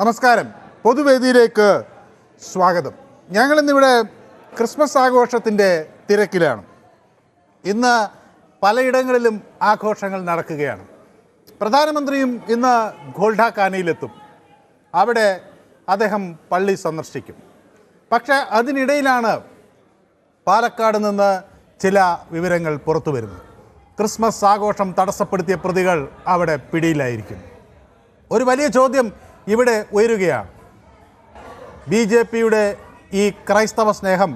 നമസ്കാരം. പൊതുവേദിയിലേക്ക് സ്വാഗതം. ഞങ്ങളിന്നിവിടെ ക്രിസ്മസ് ആഘോഷത്തിൻ്റെ തിരക്കിലാണ്. ഇന്ന് പലയിടങ്ങളിലും ആഘോഷങ്ങൾ നടക്കുകയാണ്. പ്രധാനമന്ത്രിയും ഇന്ന് ഗോൾഡാഖാനയിലെത്തും. അവിടെ അദ്ദേഹം പള്ളി സന്ദർശിക്കും. പക്ഷേ അതിനിടയിലാണ് പാലക്കാട് നിന്ന് ചില വിവരങ്ങൾ പുറത്തു വരുന്നത്. ക്രിസ്മസ് ആഘോഷം തടസ്സപ്പെടുത്തിയ പ്രതികൾ അവിടെ പിടിയിലായിരിക്കും. ഒരു വലിയ ചോദ്യം ഇവിടെ ഉയരുകയാണ്. BJPയുടെ ഈ ക്രൈസ്തവ സ്നേഹം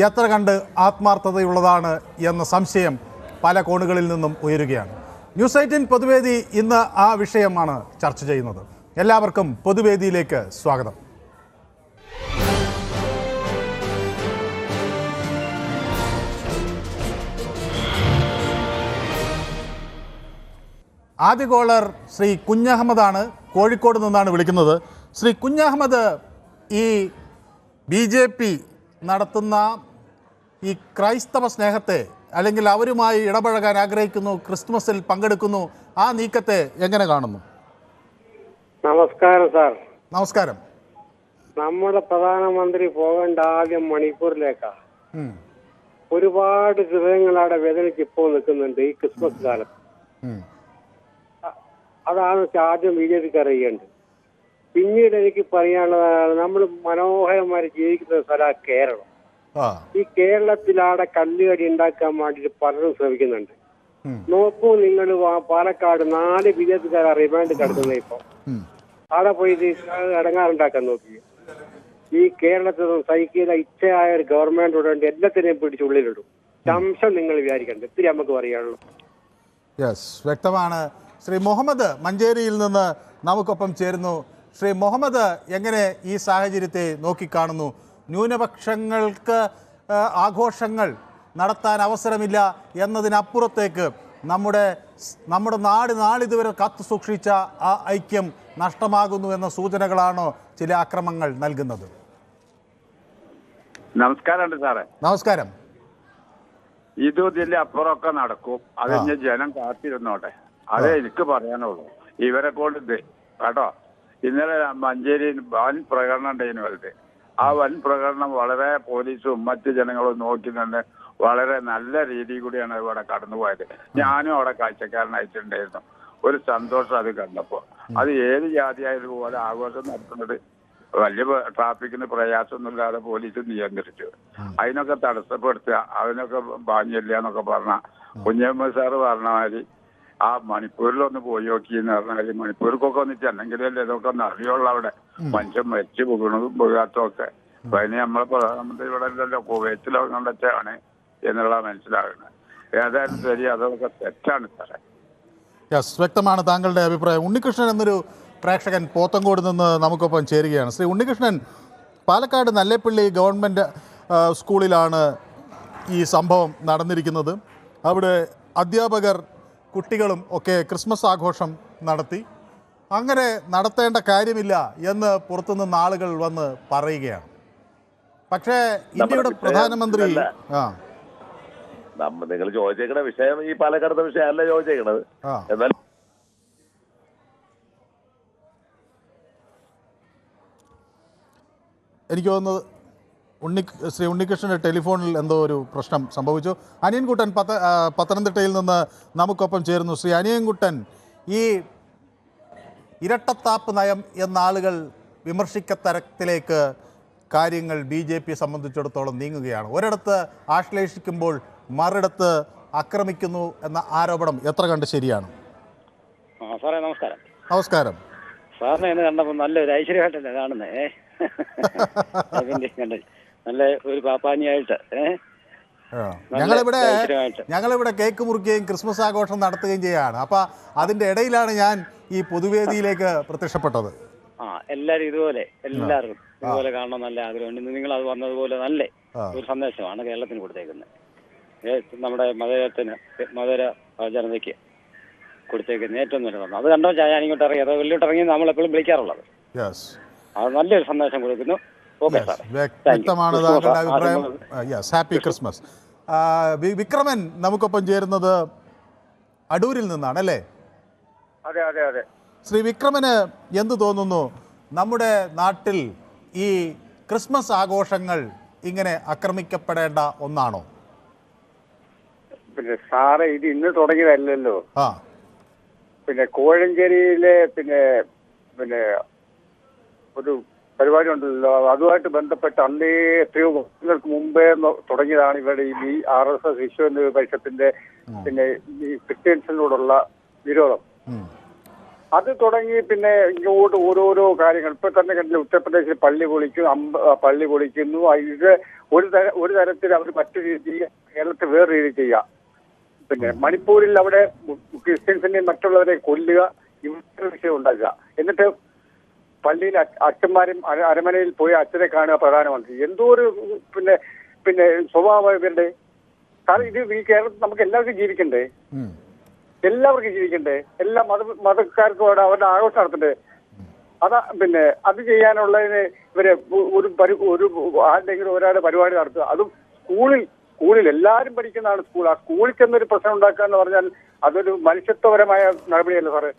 എത്ര കണ്ട് ആത്മാർത്ഥതയുള്ളതാണ് എന്ന സംശയം പല കോണുകളിൽ നിന്നും ഉയരുകയാണ്. ന്യൂസ് 18 പൊതുവേദി ഇന്ന് ആ വിഷയമാണ് ചർച്ച ചെയ്യുന്നത്. എല്ലാവർക്കും പൊതുവേദിയിലേക്ക് സ്വാഗതം. ആദ്യ കോളർ ശ്രീ കുഞ്ഞഹമ്മദാണ്, കോഴിക്കോട് നിന്നാണ് വിളിക്കുന്നത്. ശ്രീ കുഞ്ഞഹമ്മദ്, ഈ BJP നടത്തുന്ന ഈ ക്രൈസ്തവ സ്നേഹത്തെ, അല്ലെങ്കിൽ അവരുമായി ഇടപഴകാൻ ആഗ്രഹിക്കുന്നു, ക്രിസ്മസിൽ പങ്കെടുക്കുന്നു, ആ നീക്കത്തെ എങ്ങനെ കാണുന്നു? നമസ്കാരം സാർ. നമസ്കാരം. നമ്മുടെ പ്രധാനമന്ത്രി പോകേണ്ട ആദ്യം മണിപ്പൂരിലേക്കാണ്. ഒരുപാട് ഹൃദയങ്ങൾ അവിടെ വേദനയ്ക്ക് ഇപ്പോൾ നിൽക്കുന്നുണ്ട് ഈ ക്രിസ്മസ് കാലത്ത്. അതാണ് ആദ്യം BJPക്ക് അറിയേണ്ടത്. പിന്നീട് എനിക്ക് പറയാനുള്ളതാണ്, നമ്മൾ മനോഹരമായി ജീവിക്കുന്ന സ്ഥലമാണ് കേരളം. ഈ കേരളത്തിലാടെ കല്ലുകടി ഉണ്ടാക്കാൻ വേണ്ടിയിട്ട് പലരും ശ്രമിക്കുന്നുണ്ട്. നോക്കൂ, നിങ്ങൾ പാലക്കാട് 4 BJPക്കാരെ റിമാൻഡ് കിടക്കുന്നത്. ഇപ്പൊ അവിടെ പോയി ഇടങ്ങാറുണ്ടാക്കാൻ നോക്കി. ഈ കേരളത്തിൽ സഹിക്കുന്ന ഇച്ഛയായ ഒരു ഗവൺമെന്റ് ഉണ്ട്, എല്ലാത്തിനെയും പിടിച്ചുള്ളിലിടും. ശംശം നിങ്ങൾ വിചാരിക്കണ്ട. ഇത്തിരി നമുക്ക് പറയാനുള്ളൂ. യെസ്, വ്യക്തമാണ്. ശ്രീ മുഹമ്മദ് മഞ്ചേരിയിൽ നിന്ന് നമുക്കൊപ്പം ചേരുന്നു. ശ്രീ മുഹമ്മദ്, എങ്ങനെ ഈ സാഹചര്യത്തെ നോക്കിക്കാണുന്നു? ന്യൂനപക്ഷങ്ങൾക്ക് ആഘോഷങ്ങൾ നടത്താൻ അവസരമില്ല എന്നതിനപ്പുറത്തേക്ക് നമ്മുടെ നാളിതുവരെ കാത്തു സൂക്ഷിച്ച ആ ഐക്യം നഷ്ടമാകുന്നു എന്ന സൂചനകളാണോ ചില ആക്രമങ്ങൾ നൽകുന്നത്? നമസ്കാരം സാറേ. നമസ്കാരം. ഇതിന്റെ അപ്പുറമൊക്കെ നടക്കും. അതിന് ജനം കാത്തിരുന്നോട്ടെ. അതേ എനിക്ക് പറയാനുള്ളൂ. ഇവരെ കൊണ്ട് കേട്ടോ, ഇന്നലെ മഞ്ചേരിയിൽ വൻ പ്രകടനം ഉണ്ടായിരുന്നു വലുത്. ആ വൻ പ്രകടനം വളരെ പോലീസും മറ്റു ജനങ്ങളും നോക്കി നിന്ന് വളരെ നല്ല രീതിയിൽ കൂടിയാണ് ഇവിടെ കടന്നുപോയത്. ഞാനും അവിടെ കാഴ്ചക്കാരനായിട്ടുണ്ടായിരുന്നു. ഒരു സന്തോഷം അത് കണ്ടപ്പോൾ. അത് ഏത് ജാതിയായാലും പോലെ ആഘോഷം നടത്തുന്നത് വലിയ ട്രാഫിക്കിന് പ്രയാസമൊന്നുമില്ലാതെ പോലീസ് നിയന്ത്രിച്ചു. അതിനൊക്കെ തടസ്സപ്പെടുത്തുക, അതിനൊക്കെ ബാഞ്ഞില്ല എന്നൊക്കെ പറഞ്ഞ കുഞ്ഞമ്മ സാറ് പറഞ്ഞ മാതിരി ആ മണിപ്പൂരിലൊന്ന് പോയി നോക്കി എന്ന് പറഞ്ഞാൽ മണിപ്പൂർക്കൊക്കെ ഒന്ന് ചെന്നെങ്കിലല്ലേ ഇതൊക്കെ ഒന്ന് അറിയുള്ളൂ. അവിടെ മനുഷ്യൻ മരിച്ചു പോകുന്നതും പോകാത്തതൊക്കെ. അപ്പൊ അതിന് നമ്മളെ പ്രധാനമന്ത്രി ഇവിടെ ഇല്ലല്ലോ, കുവൈത്തിലൊക്കെ കണ്ടെച്ചാണ് എന്നുള്ള മനസ്സിലാകുന്നത്. ഏതായാലും ശരി, അതൊക്കെ തെറ്റാണ് സാറേ. യെസ്, വ്യക്തമാണ് താങ്കളുടെ അഭിപ്രായം. ഉണ്ണികൃഷ്ണൻ എന്നൊരു പ്രേക്ഷകൻ പോത്തങ്കോട് നിന്ന് നമുക്കൊപ്പം ചേരുകയാണ്. ശ്രീ ഉണ്ണികൃഷ്ണൻ, പാലക്കാട് നല്ലേപ്പള്ളി ഗവൺമെൻറ് സ്കൂളിലാണ് ഈ സംഭവം നടന്നിരിക്കുന്നത്. അവിടെ അധ്യാപകർ കുട്ടികളും ഒക്കെ ക്രിസ്മസ് ആഘോഷം നടത്തി. അങ്ങനെ നടത്തേണ്ട കാര്യമില്ല എന്ന് പുറത്തുനിന്ന് ആളുകൾ വന്ന് പറയുകയാണ്. പക്ഷേ ഇന്ത്യയുടെ പ്രധാനമന്ത്രി നിങ്ങൾ ചോദിച്ചേക്കുന്ന വിഷയം ഈ പാലക്കാടത്തെ വിഷയമല്ല ചോദിച്ചേക്കണത്. എന്നാൽ എനിക്ക് തോന്നുന്നത് ശ്രീ ഉണ്ണികൃഷ്ണൻ്റെ ടെലിഫോണിൽ എന്തോ ഒരു പ്രശ്നം സംഭവിച്ചു. അനിയൻകുട്ടൻ പത്തനംതിട്ടയിൽ നിന്ന് നമുക്കൊപ്പം ചേരുന്നു. ശ്രീ അനിയൻകുട്ടൻ, ഈ ഇരട്ടത്താപ്പ് നയം എന്ന ആളുകൾ വിമർശിക്കത്തരത്തിലേക്ക് കാര്യങ്ങൾ BJP സംബന്ധിച്ചിടത്തോളം നീങ്ങുകയാണ്. ഒരിടത്ത് ആശ്ലേഷിക്കുമ്പോൾ മറിടത്ത് ആക്രമിക്കുന്നു എന്ന ആരോപണം എത്ര കണ്ട് ശരിയാണ്? സാറേ നമസ്കാരം. നമസ്കാരം. സാറിനെ എന്ന് കണ്ടപ്പോൾ നല്ലൊരു ഐശ്വര്യമായിട്ടല്ലേ കാണുന്നേ. നല്ല ഒരു പാപ്പാനിയായിട്ട് ഞങ്ങളിവിടെ കേക്ക് മുറിക്കുകയും ക്രിസ്മസ് ആഘോഷം നടത്തുകയും ചെയ്യുകയാണ്. അപ്പൊ അതിന്റെ ഇടയിലാണ് ഞാൻ ഈ പൊതുവേദിയിലേക്ക് പ്രത്യക്ഷപ്പെട്ടത്. എല്ലാരും ഇതുപോലെ, എല്ലാവർക്കും ഇതുപോലെ കാണണം നല്ല ആഗ്രഹമുണ്ട്. ഇന്ന് നിങ്ങൾ അത് പറഞ്ഞതുപോലെ നല്ല ഒരു സന്ദേശമാണ് കേരളത്തിന് കൊടുത്തേക്കുന്നത്. നമ്മുടെ മധുര ജനതയ്ക്ക് കൊടുത്തേക്കുന്നത് ഏറ്റവും നല്ലതാണ്. അത് കണ്ടോ ഞാൻ ഇങ്ങോട്ട് ഇറങ്ങി, അതോ വെള്ളിയോട്ട് ഇറങ്ങി നമ്മളെപ്പോഴും വിളിക്കാറുള്ളത്. അത് നല്ലൊരു സന്ദേശം കൊടുക്കുന്നു. വ്യക്തമാണ് താങ്കളുടെ അഭിപ്രായം. Happy Christmas. വിക്രമൻ നമുക്കൊപ്പം ചേരുന്നത് അടൂരിൽ നിന്നാണ് അല്ലേ? അതെ അതെ അതെ. ശ്രീ വിക്രമന് എന്ത് തോന്നുന്നു? നമ്മുടെ നാട്ടിൽ ഈ ക്രിസ്മസ് ആഘോഷങ്ങൾ ഇങ്ങനെ ആക്രമിക്കപ്പെടേണ്ട ഒന്നാണോ? പിന്നെ സാറേ, ഇത് ഇന്ന് തുടങ്ങിയതല്ലല്ലോ. ആ പിന്നെ കോഴഞ്ചേരിയിലെ പിന്നെ പിന്നെ ഒരു പരിപാടി ഉണ്ടല്ലോ, അതുമായിട്ട് ബന്ധപ്പെട്ട് അന്നേ എത്രയോ വർഷങ്ങൾക്ക് മുമ്പേ തുടങ്ങിയതാണ് ഇവിടെ ഈ RSS വിശ്വ ഹിന്ദു പരിഷത്തിന്റെ പിന്നെ ഈ ക്രിസ്ത്യൻസിനോടുള്ള വിരോധം. അത് തുടങ്ങി പിന്നെ ഇങ്ങോട്ട് ഓരോരോ കാര്യങ്ങൾ ഇപ്പൊ തന്നെ കണ്ടില്ല. ഉത്തർപ്രദേശിൽ പള്ളി പൊളിക്കുന്നു. ഇത് ഒരു തരത്തിൽ അവർ മറ്റു രീതി, കേരളത്തിൽ വേറെ രീതി ചെയ്യാം. പിന്നെ മണിപ്പൂരിൽ അവിടെ ക്രിസ്ത്യൻസിനെ മറ്റുള്ളവരെ കൊല്ലുക, ഇവരുടെ വിഷയം ഉണ്ടാക്കുക. എന്നിട്ട് പള്ളിയിൽ അച്ഛന്മാരും അരമനയിൽ പോയി അച്ഛനെ കാണുക പ്രധാനമന്ത്രി. എന്തോ ഒരു പിന്നെ പിന്നെ സ്വഭാവം ഇവരുടെ. കാരണം ഇത് ഈ കേരളത്തിൽ നമുക്ക് എല്ലാവർക്കും ജീവിക്കണ്ടേ? എല്ലാ മതക്കാർക്കും അവരുടെ ആഘോഷം നടത്തണ്ടേ? അതാ പിന്നെ അത് ചെയ്യാനുള്ളതിന് ഇവരെ ഒരു ആരുടെങ്കിലും ഒരാളുടെ പരിപാടി നടത്തുക. അതും സ്കൂളിൽ എല്ലാവരും പഠിക്കുന്നതാണ് സ്കൂൾ. ആ സ്കൂളിൽ ചെന്നൊരു പ്രശ്നം ഉണ്ടാക്കുക എന്ന് പറഞ്ഞാൽ അതൊരു മനുഷ്യത്വപരമായ നടപടിയല്ല സാറ്.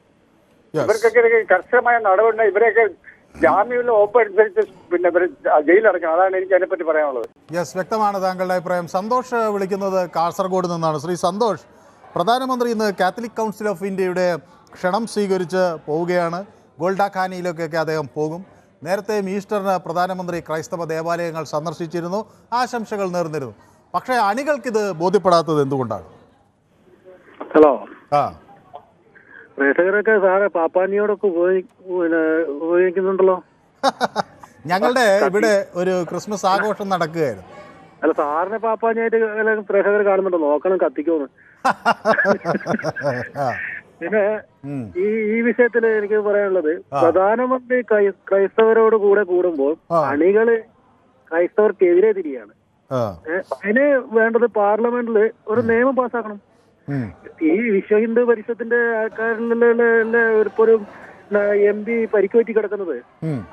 ഇവർക്കൊക്കെ കർശനമായ നടപടി. ഇവരെയൊക്കെ ജാമ്യമുള്ള വകുപ്പ് അനുസരിച്ച് പിന്നെ ഇവർ ജയിലടക്കണം. അതാണ് എനിക്ക് അതിനെപ്പറ്റി പറയാനുള്ളത്. യെസ്, വ്യക്തമാണ് താങ്കളുടെ അഭിപ്രായം. സന്തോഷ് വിളിക്കുന്നത് കാസർഗോഡ് നിന്നാണ്. ശ്രീ സന്തോഷ്, പ്രധാനമന്ത്രി ഇന്ന് കാത്തലിക് കൗൺസിൽ ഓഫ് ഇന്ത്യയുടെ ക്ഷണം സ്വീകരിച്ച് പോവുകയാണ്. ഗോൾഡാഖാനിയിലേക്കൊക്കെ അദ്ദേഹം പോകും. നേരത്തെ ഈസ്റ്ററിന് പ്രധാനമന്ത്രി ക്രൈസ്തവ ദേവാലയങ്ങൾ സന്ദർശിച്ചിരുന്നു, ആശംസകൾ നേർന്നിരുന്നു. പക്ഷേ അണികൾക്കിത് ബോധ്യപ്പെടാത്തത് എന്തുകൊണ്ടാണ്? ഹലോ, ആ പ്രേക്ഷകരൊക്കെ സാറെ പാപ്പാനിയോടൊക്കെ ഉപയോഗിക്കുന്നുണ്ടല്ലോ. ഞങ്ങളുടെ ഇവിടെ ഒരു ക്രിസ്മസ് ആഘോഷം നടക്കുകയായിരുന്നു. അല്ല, സാറിനെ പാപ്പാനിയായിട്ട് പ്രേക്ഷകർ കാണുന്നുണ്ടോ? നോക്കണം, കത്തിക്കോന്ന്. പിന്നെ ഈ വിഷയത്തില് എനിക്ക് പറയാനുള്ളത്, പ്രധാനമന്ത്രി ക്രൈസ്തവരോട് കൂടെ കൂടുമ്പോൾ അണികള് ക്രൈസ്തവർക്കെതിരെ തിരിയാണ്. അതിന് വേണ്ടത് പാർലമെന്റില് ഒരു നിയമം പാസ്സാക്കണം. ഈ വിശ്വ ഹിന്ദു പരിഷത്തിന്റെ ആൾക്കാരിലെ ഒരു MP പരിക്കുപറ്റി കിടക്കുന്നത്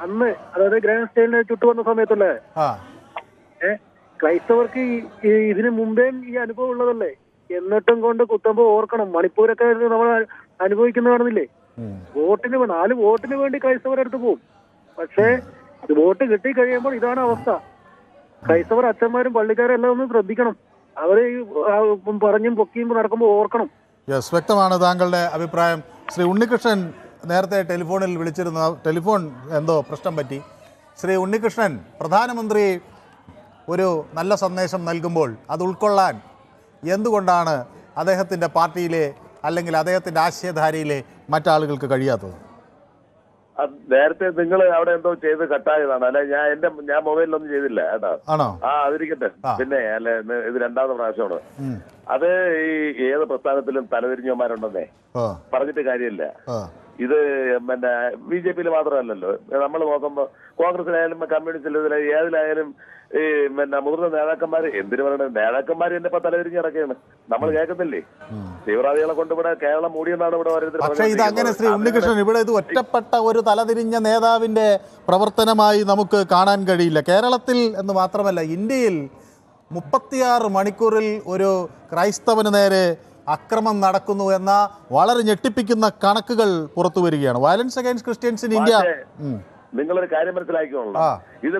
അന്ന്, അതായത് ഗ്രാൻഡ് സ്റ്റൈലിനെ ചുട്ടുവന്ന സമയത്തല്ലേ? ക്രൈസ്തവർക്ക് ഇതിനു മുമ്പേ ഈ അനുഭവം ഉള്ളതല്ലേ? എന്നിട്ടും കൊണ്ട് കുത്തുമ്പോ ഓർക്കണം, മണിപ്പൂരൊക്കെ നമ്മൾ അനുഭവിക്കുന്ന കാണുന്നില്ലേ? 4 വോട്ടിന് വേണ്ടി ക്രൈസ്തവരെടുത്ത് പോകും. പക്ഷേ വോട്ട് കിട്ടി കഴിയുമ്പോൾ ഇതാണ് അവസ്ഥ. ക്രൈസ്തവർ അച്ഛന്മാരും പള്ളിക്കാരും എല്ലാം ഒന്ന് ശ്രദ്ധിക്കണം. അവര് പറഞ്ഞും പൊക്കിയും നടക്കുമ്പോൾ ഓർക്കണം. യെസ്, വ്യക്തമാണ് താങ്കളുടെ അഭിപ്രായം. ശ്രീ ഉണ്ണികൃഷ്ണൻ നേരത്തെ ടെലിഫോണിൽ വിളിച്ചിരുന്ന ടെലിഫോൺ എന്തോ പ്രശ്നം പറ്റി. ശ്രീ ഉണ്ണികൃഷ്ണൻ, പ്രധാനമന്ത്രി ഒരു നല്ല സന്ദേശം നൽകുമ്പോൾ അത് ഉൾക്കൊള്ളാൻ എന്തുകൊണ്ടാണ് അദ്ദേഹത്തിൻ്റെ പാർട്ടിയിലെ അല്ലെങ്കിൽ അദ്ദേഹത്തിൻ്റെ ആശയധാരയിലെ മറ്റാളുകൾക്ക് കഴിയാത്തത്? നേരത്തെ നിങ്ങൾ അവിടെ എന്തോ ചെയ്ത് കട്ടായതാണ്. അല്ലെ, ഞാൻ മൊബൈലിലൊന്നും ചെയ്തില്ല കേട്ടോ. ആണോ? അതിരിക്കട്ടെ. പിന്നെ അല്ലെ, ഇത് 2ാമത്തെ പ്രാവശ്യമാണ്. അത് ഈ ഏത് പ്രസ്ഥാനത്തിലും തലതിരിഞ്ഞവന്മാരുണ്ടെന്നേ പറഞ്ഞിട്ട് കാര്യമില്ല. ഇത് പിന്നെ BJP മാത്രമല്ലല്ലോ. നമ്മൾ നോക്കുമ്പോ കോൺഗ്രസിലായാലും കമ്മ്യൂണിസ്റ്റിലും ഏതിലായാലും ഈ പിന്നെ മുതിർന്ന നേതാക്കന്മാര്, എന്തിനു പറയണത്, നേതാക്കന്മാര് തന്നെ ഇപ്പൊ തലതിരിഞ്ഞ് ഇറക്കുകയാണ്. നമ്മൾ കേൾക്കുന്നില്ലേ? തീവ്രവാദികളെ കൊണ്ട് ഇവിടെ കേരളം മൂടിയെന്നാണ് ഇവിടെ ഓരോരുത്തർ. പക്ഷേ ഇത് അങ്ങനെ ശ്രീ ഉണ്ണികൃഷ്ണൻ, ഇവിടെ ഇത് ഒറ്റപ്പെട്ട ഒരു തലതിരിഞ്ഞ നേതാവിന്റെ പ്രവർത്തനമായി നമുക്ക് കാണാൻ കഴിയില്ല. കേരളത്തിൽ എന്ന് മാത്രമല്ല, ഇന്ത്യയിൽ 36 മണിക്കൂറിൽ ഒരു ക്രൈസ്തവന് നേരെ അക്രമം നടക്കുന്നു എന്ന വളരെ ഞെട്ടിപ്പിക്കുന്ന കണക്കുകൾ പുറത്തു വരികയാണ്. Violence against Christians in India. നിങ്ങളൊരു കാര്യം മനസ്സിലാക്കിക്കോളൂ. ഇത്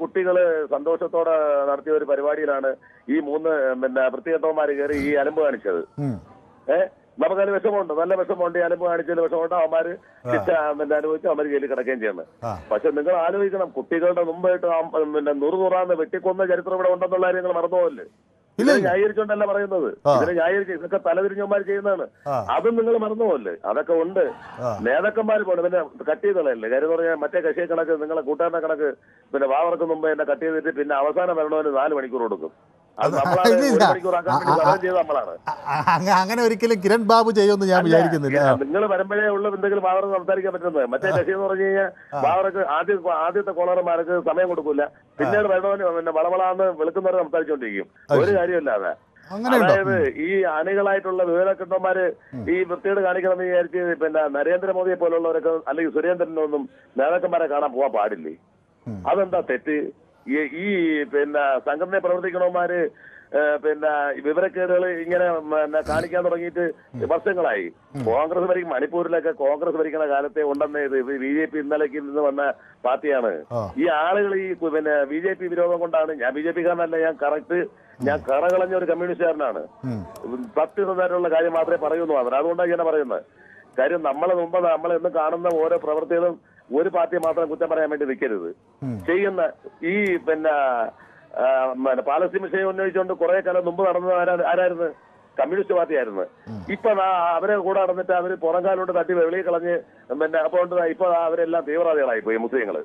കുട്ടികള് സന്തോഷത്തോടെ നടത്തിയ ഒരു പരിപാടിയിലാണ് ഈ 3 പിന്നെ വൃത്തികെട്ടവന്മാര് കയറി ഈ അലമ്പ് കാണിച്ചത്. നമുക്കതിന് വിഷമമുണ്ട്, നല്ല വിഷമമുണ്ട്. ഈ അലമ്പ് കാണിച്ചതിന് വിഷമമുണ്ട്. അവന്മാര് ശിക്ഷ അനുഭവിച്ച് അവന്മാര് ജയിലിൽ കിടക്കുകയും ചെയ്യുന്നത്. പക്ഷെ നിങ്ങൾ ആലോചിക്കണം, കുട്ടികളുടെ മുമ്പായിട്ട് പിന്നെ 100 വെട്ടിക്കൊന്ന ചരിത്രം ഇവിടെ ഉണ്ടെന്നുള്ള കാര്യം നിങ്ങൾ മറന്നുപോകല്ലേ? ഇതിനെ ന്യായീകരിച്ചോണ്ടല്ല പറയുന്നത്. ഇതിനെ ന്യായീകരിച്ച് ഇതൊക്കെ തലതിരിഞ്ഞവന്മാർ ചെയ്യുന്നതാണ്. അതും നിങ്ങൾ മറന്നുപോകല്ലേ? അതൊക്കെ ഉണ്ട്. നേതാക്കന്മാർ പോകണം. പിന്നെ കട്ട് ചെയ്തോളല്ലേ കാര്യം എന്ന് പറഞ്ഞാൽ, മറ്റേ കക്ഷിയെ കണക്ക് നിങ്ങളെ കൂട്ടുകാരനെ കണക്ക് പിന്നെ വാവർക്ക് മുമ്പ് എന്നെ കട്ട് ചെയ്തിട്ട് പിന്നെ അവസാനം വരണവന് 4 മണിക്കൂർ കൊടുക്കും. അങ്ങനെ ഒരിക്കലും കിരൺ ബാബു ചെയ്യുമെന്ന് ഞാൻ വിചാരിക്കുന്നില്ല. നിങ്ങൾ വരുമ്പോഴേ ഉള്ള എന്തെങ്കിലും വാവർക്ക് സംസാരിക്കാൻ പറ്റുന്നത്. മറ്റേ കക്ഷി എന്ന് പറഞ്ഞു കഴിഞ്ഞാൽ വാവർക്ക് ആദ്യത്തെ കോളർമാർക്ക് സമയം കൊടുക്കൂല. പിന്നീട് വരണവന് പിന്നെ വളവളാന്ന് വെളുക്കുന്നവരെ സംസാരിച്ചോണ്ടിരിക്കും. ഒരു കാര്യമില്ലാതെ. അതായത് ഈ അണികളായിട്ടുള്ള വിവരക്കെട്ടന്മാര് ഈ വൃത്തിയോട് കാണിക്കണമെന്ന് വിചാരിച്ച് പിന്നെ നരേന്ദ്രമോദിയെ പോലുള്ളവരൊക്കെ അല്ലെങ്കിൽ സുരേന്ദ്രനൊന്നും നേതാക്കന്മാരെ കാണാൻ പോകാൻ പാടില്ലേ? അതെന്താ തെറ്റ്? ഈ പിന്നെ സംഘടനയെ പ്രവർത്തിക്കണവന്മാര് പിന്നെ വിവരക്കേടുകൾ ഇങ്ങനെ കാണിക്കാൻ തുടങ്ങിയിട്ട് വർഷങ്ങളായി. കോൺഗ്രസ് ഭരിക്കും മണിപ്പൂരിലൊക്കെ കോൺഗ്രസ് ഭരിക്കുന്ന കാലത്തെ ഉണ്ടെന്ന് BJP ഇന്നലേക്ക് നിന്ന് വന്ന പാർട്ടിയാണ്. ഈ ആളുകൾ ഈ പിന്നെ BJP വിരോധം കൊണ്ടാണ്. ഞാൻ BJP കാരനല്ല, ഞാൻ കറകളഞ്ഞ ഒരു കമ്മ്യൂണിസ്റ്റുകാരനാണ്. സത്യസന്ധമായിട്ടുള്ള കാര്യം മാത്രമേ പറയുന്നു മാത്രം. അതുകൊണ്ടാണ് ഞാൻ പറയുന്നത്. കാര്യം നമ്മളെന്ന് കാണുന്ന ഓരോ പ്രവൃത്തികളും ഒരു പാർട്ടിയെ മാത്രം കുറ്റം പറയാൻ വേണ്ടി നിൽക്കരുത്. ചെയ്യുന്ന ഈ പിന്നെ പാലസ്തീൻ വിഷയം ഉന്നയിച്ചുകൊണ്ട് കുറെ കാലം മുമ്പ് നടന്നത് ആരായിരുന്നു? കമ്മ്യൂണിസ്റ്റ് പാർട്ടിയായിരുന്നു. ഇപ്പൊ അവരെ കൂടെ നടന്നിട്ട് അവര് പുറംകാലോട്ട് തട്ടി വെളിയിൽ കളഞ്ഞ് പിന്നെ അപ്പോൾ ഇപ്പൊ അവരെല്ലാം തീവ്രവാദികളായി പോയി മുസ്ലിങ്ങള്.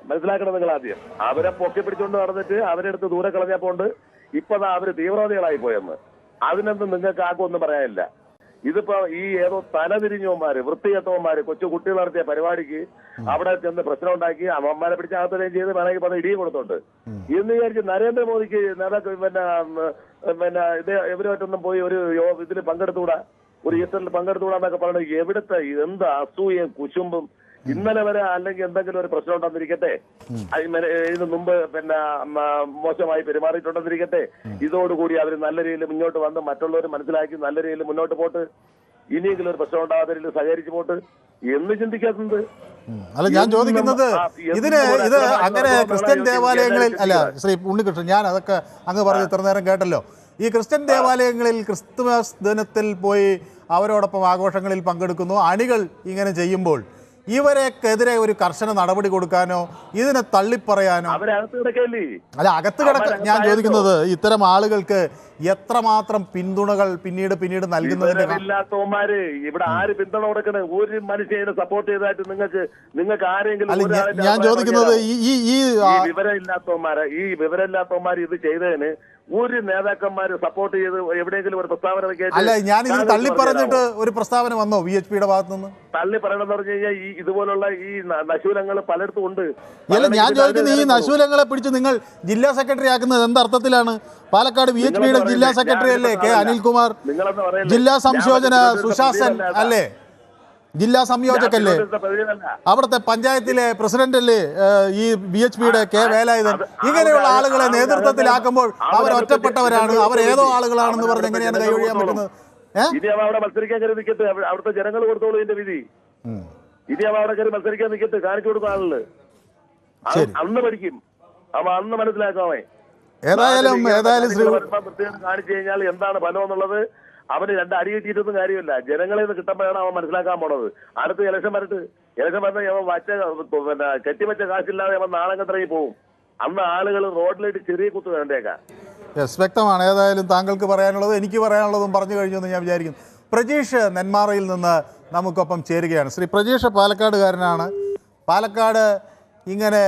മനസ്സിലാക്കണം നിങ്ങൾ ആദ്യം. അവരെ പൊക്കി പിടിച്ചുകൊണ്ട് നടന്നിട്ട് അവരെടുത്ത് ദൂരെ കളഞ്ഞപ്പോണ്ട് ഇപ്പൊ അവര് തീവ്രവാദികളായി പോയെന്ന്. അതിനൊന്നും നിങ്ങൾക്ക് ആർക്കും ഒന്നും പറയാനില്ല. ഇതിപ്പോ ഈ ഏതോ തലതിരിഞ്ഞവന്മാര് വൃത്തികെട്ടവന്മാര് കൊച്ചു കുട്ടികൾ നടത്തിയ പരിപാടിക്ക് അവിടെ ചെന്ന് പ്രശ്നം ഉണ്ടാക്കി അമ്മമാരെ പിടിച്ച് അകത്തുകയും ചെയ്ത് വേണമെങ്കിൽ പറഞ്ഞ ഇടിയും കൊടുത്തോണ്ട് എന്ന് വിചാരിച്ച് നരേന്ദ്രമോദിക്ക് പിന്നെ ഇവരുമായിട്ടൊന്നും പോയി ഒരു ഇതിൽ പങ്കെടുത്തുകൂടാ, ഒരു ഈസ്റ്ററിൽ പങ്കെടുത്തുകൂടാന്നൊക്കെ പറഞ്ഞത് എവിടുത്തെ എന്ത് അസൂയയും കുശുമ്പും. ഇന്നലെ വരെ അല്ലെങ്കിൽ എന്തെങ്കിലും ഒരു പ്രശ്നം ഉണ്ടെന്നിരിക്കട്ടെ, ഇതിന് മുമ്പ് പിന്നെ മോശമായി പെരുമാറിയിട്ടുണ്ടെന്നിരിക്കട്ടെ, ഇതോടുകൂടി അവർ നല്ല രീതിയിൽ മുന്നോട്ട് വന്ന് മറ്റുള്ളവർ മനസ്സിലാക്കി നല്ല രീതിയിൽ മുന്നോട്ട് പോട്ട്, ഇനിയെങ്കിലും ഒരു പ്രശ്നം ഉണ്ടാകാത്ത രീതിയിൽ സഹകരിച്ചു പോട്ട് എന്ന് ചിന്തിക്കാത്തത്. അല്ല, ഞാൻ ചോദിക്കുന്നത് ഇത് അങ്ങനെ ക്രിസ്ത്യൻ ദേവാലയങ്ങളിൽ അല്ല ശ്രീ ഉണ്ണികൃഷ്ണൻ, ഞാൻ അതൊക്കെ അങ്ങ് പറഞ്ഞ് ഇത്ര നേരം കേട്ടല്ലോ. ഈ ക്രിസ്ത്യൻ ദേവാലയങ്ങളിൽ ക്രിസ്തുമസ് ദിനത്തിൽ പോയി അവരോടൊപ്പം ആഘോഷങ്ങളിൽ പങ്കെടുക്കുന്നു. അണികൾ ഇങ്ങനെ ചെയ്യുമ്പോൾ ഇവരെക്കെതിരെ ഒരു കർശന നടപടി കൊടുക്കാനോ ഇതിനെ തള്ളിപ്പറയാനോ? അല്ല, അകത്ത് കിടക്കാൻ ഞാൻ ചോദിക്കുന്നത് ഇത്തരം ആളുകൾക്ക് എത്രമാത്രം പിന്തുണകൾ പിന്നീട് നൽകുന്നതില്ലാത്തവന്മാര് ഇവിടെ ആര് പിന്തുണ കൊടുക്കണേ? ഒരു മനുഷ്യനെ സപ്പോർട്ട് ചെയ്തായിട്ട് നിങ്ങൾക്ക് ആരെങ്കിലും? ഞാൻ ചോദിക്കുന്നത് ഈ വിവരമില്ലാത്തവന്മാര് ഇത് ചെയ്തതിന് ഒരു നേതാക്കന്മാര് സപ്പോർട്ട് ചെയ്ത് എവിടെയെങ്കിലും ഒരു പ്രസ്താവന? അല്ല, ഞാൻ ഇത് തള്ളി പറഞ്ഞിട്ട് ഒരു പ്രസ്താവന വന്നോ VHPയുടെ ഭാഗത്തു നിന്ന്? തള്ളി പറയണമെന്ന് പറഞ്ഞു കഴിഞ്ഞാൽ ഈ ഇതുപോലുള്ള ഈ നശൂലങ്ങൾ പലയിടത്തും ഉണ്ട്. അല്ല, ഞാൻ ചോദിക്കുന്നത് ഈ നശൂലങ്ങളെ പിടിച്ച് നിങ്ങൾ ജില്ലാ സെക്രട്ടറി ആക്കുന്നത് എന്തർത്ഥത്തിലാണ്? പാലക്കാട് VHPയുടെ ജില്ലാ സെക്രട്ടറി അല്ലേ K അനിൽകുമാർ? ജില്ലാ സംയോജന സുശാസൻ അല്ലേ? ജില്ലാ സംയോജകല്ലേ? അവിടുത്തെ പഞ്ചായത്തിലെ പ്രസിഡന്റ് അല്ലേ ഈ VHPയുടെ K വേലായുധൻ? ഇങ്ങനെയുള്ള ആളുകളെ നേതൃത്വത്തിലാക്കുമ്പോൾ അവർ ഒറ്റപ്പെട്ടവരാണ്, അവർ ഏതോ ആളുകളാണെന്ന് പറഞ്ഞ് എങ്ങനെയാണ് കൈയൊഴിയാൻ പറ്റുന്നത്? ഇനി അവ അവിടെ മത്സരിക്കാൻ കയറി നിൽക്കട്ടെ, അവിടുത്തെ ജനങ്ങൾ കൊടുത്തോളൂ ഇതിന്റെ വിധി. ഇനി അവ അവിടെ കയറി മത്സരിക്കാൻ നിൽക്കട്ടെ, കാണിച്ചു കൊടുക്കുന്ന ആളില് അന്ന് പഠിക്കും, അവ അന്ന് മനസ്സിലാക്കാമേ. ഏതായാലും കാണിച്ചു കഴിഞ്ഞാൽ എന്താണ് ഫലം എന്നുള്ളത് അവന് രണ്ട് അടി കിട്ടിയിട്ടൊന്നും കാര്യമില്ല. ജനങ്ങളിൽ നിന്ന് കിട്ടുമ്പോഴാണ് അവൻ മനസ്സിലാക്കാൻ പോണത്. അടുത്ത ഇലക്ഷൻ വരട്ട്, ഇലക്ഷൻ പറഞ്ഞാൽ അവൻ പിന്നെ കെട്ടിവെച്ച കാശില്ലാതെ അവൻ നാളെങ്കത്രയും പോവും. അന്ന് ആളുകൾ റോഡിലിട്ട് ചെറിയ കുത്തു വേണ്ടേക്കാം. വ്യക്തമാണ്. ഏതായാലും താങ്കൾക്ക് പറയാനുള്ളത് എനിക്ക് പറയാനുള്ളതും പറഞ്ഞു കഴിഞ്ഞു എന്ന് ഞാൻ വിചാരിക്കുന്നു. പ്രജീഷ് നെന്മാറയിൽ നിന്ന് നമുക്കൊപ്പം ചേരുകയാണ്. ശ്രീ പ്രജീഷ് പാലക്കാടുകാരനാണ്. പാലക്കാട് ഇങ്ങനെ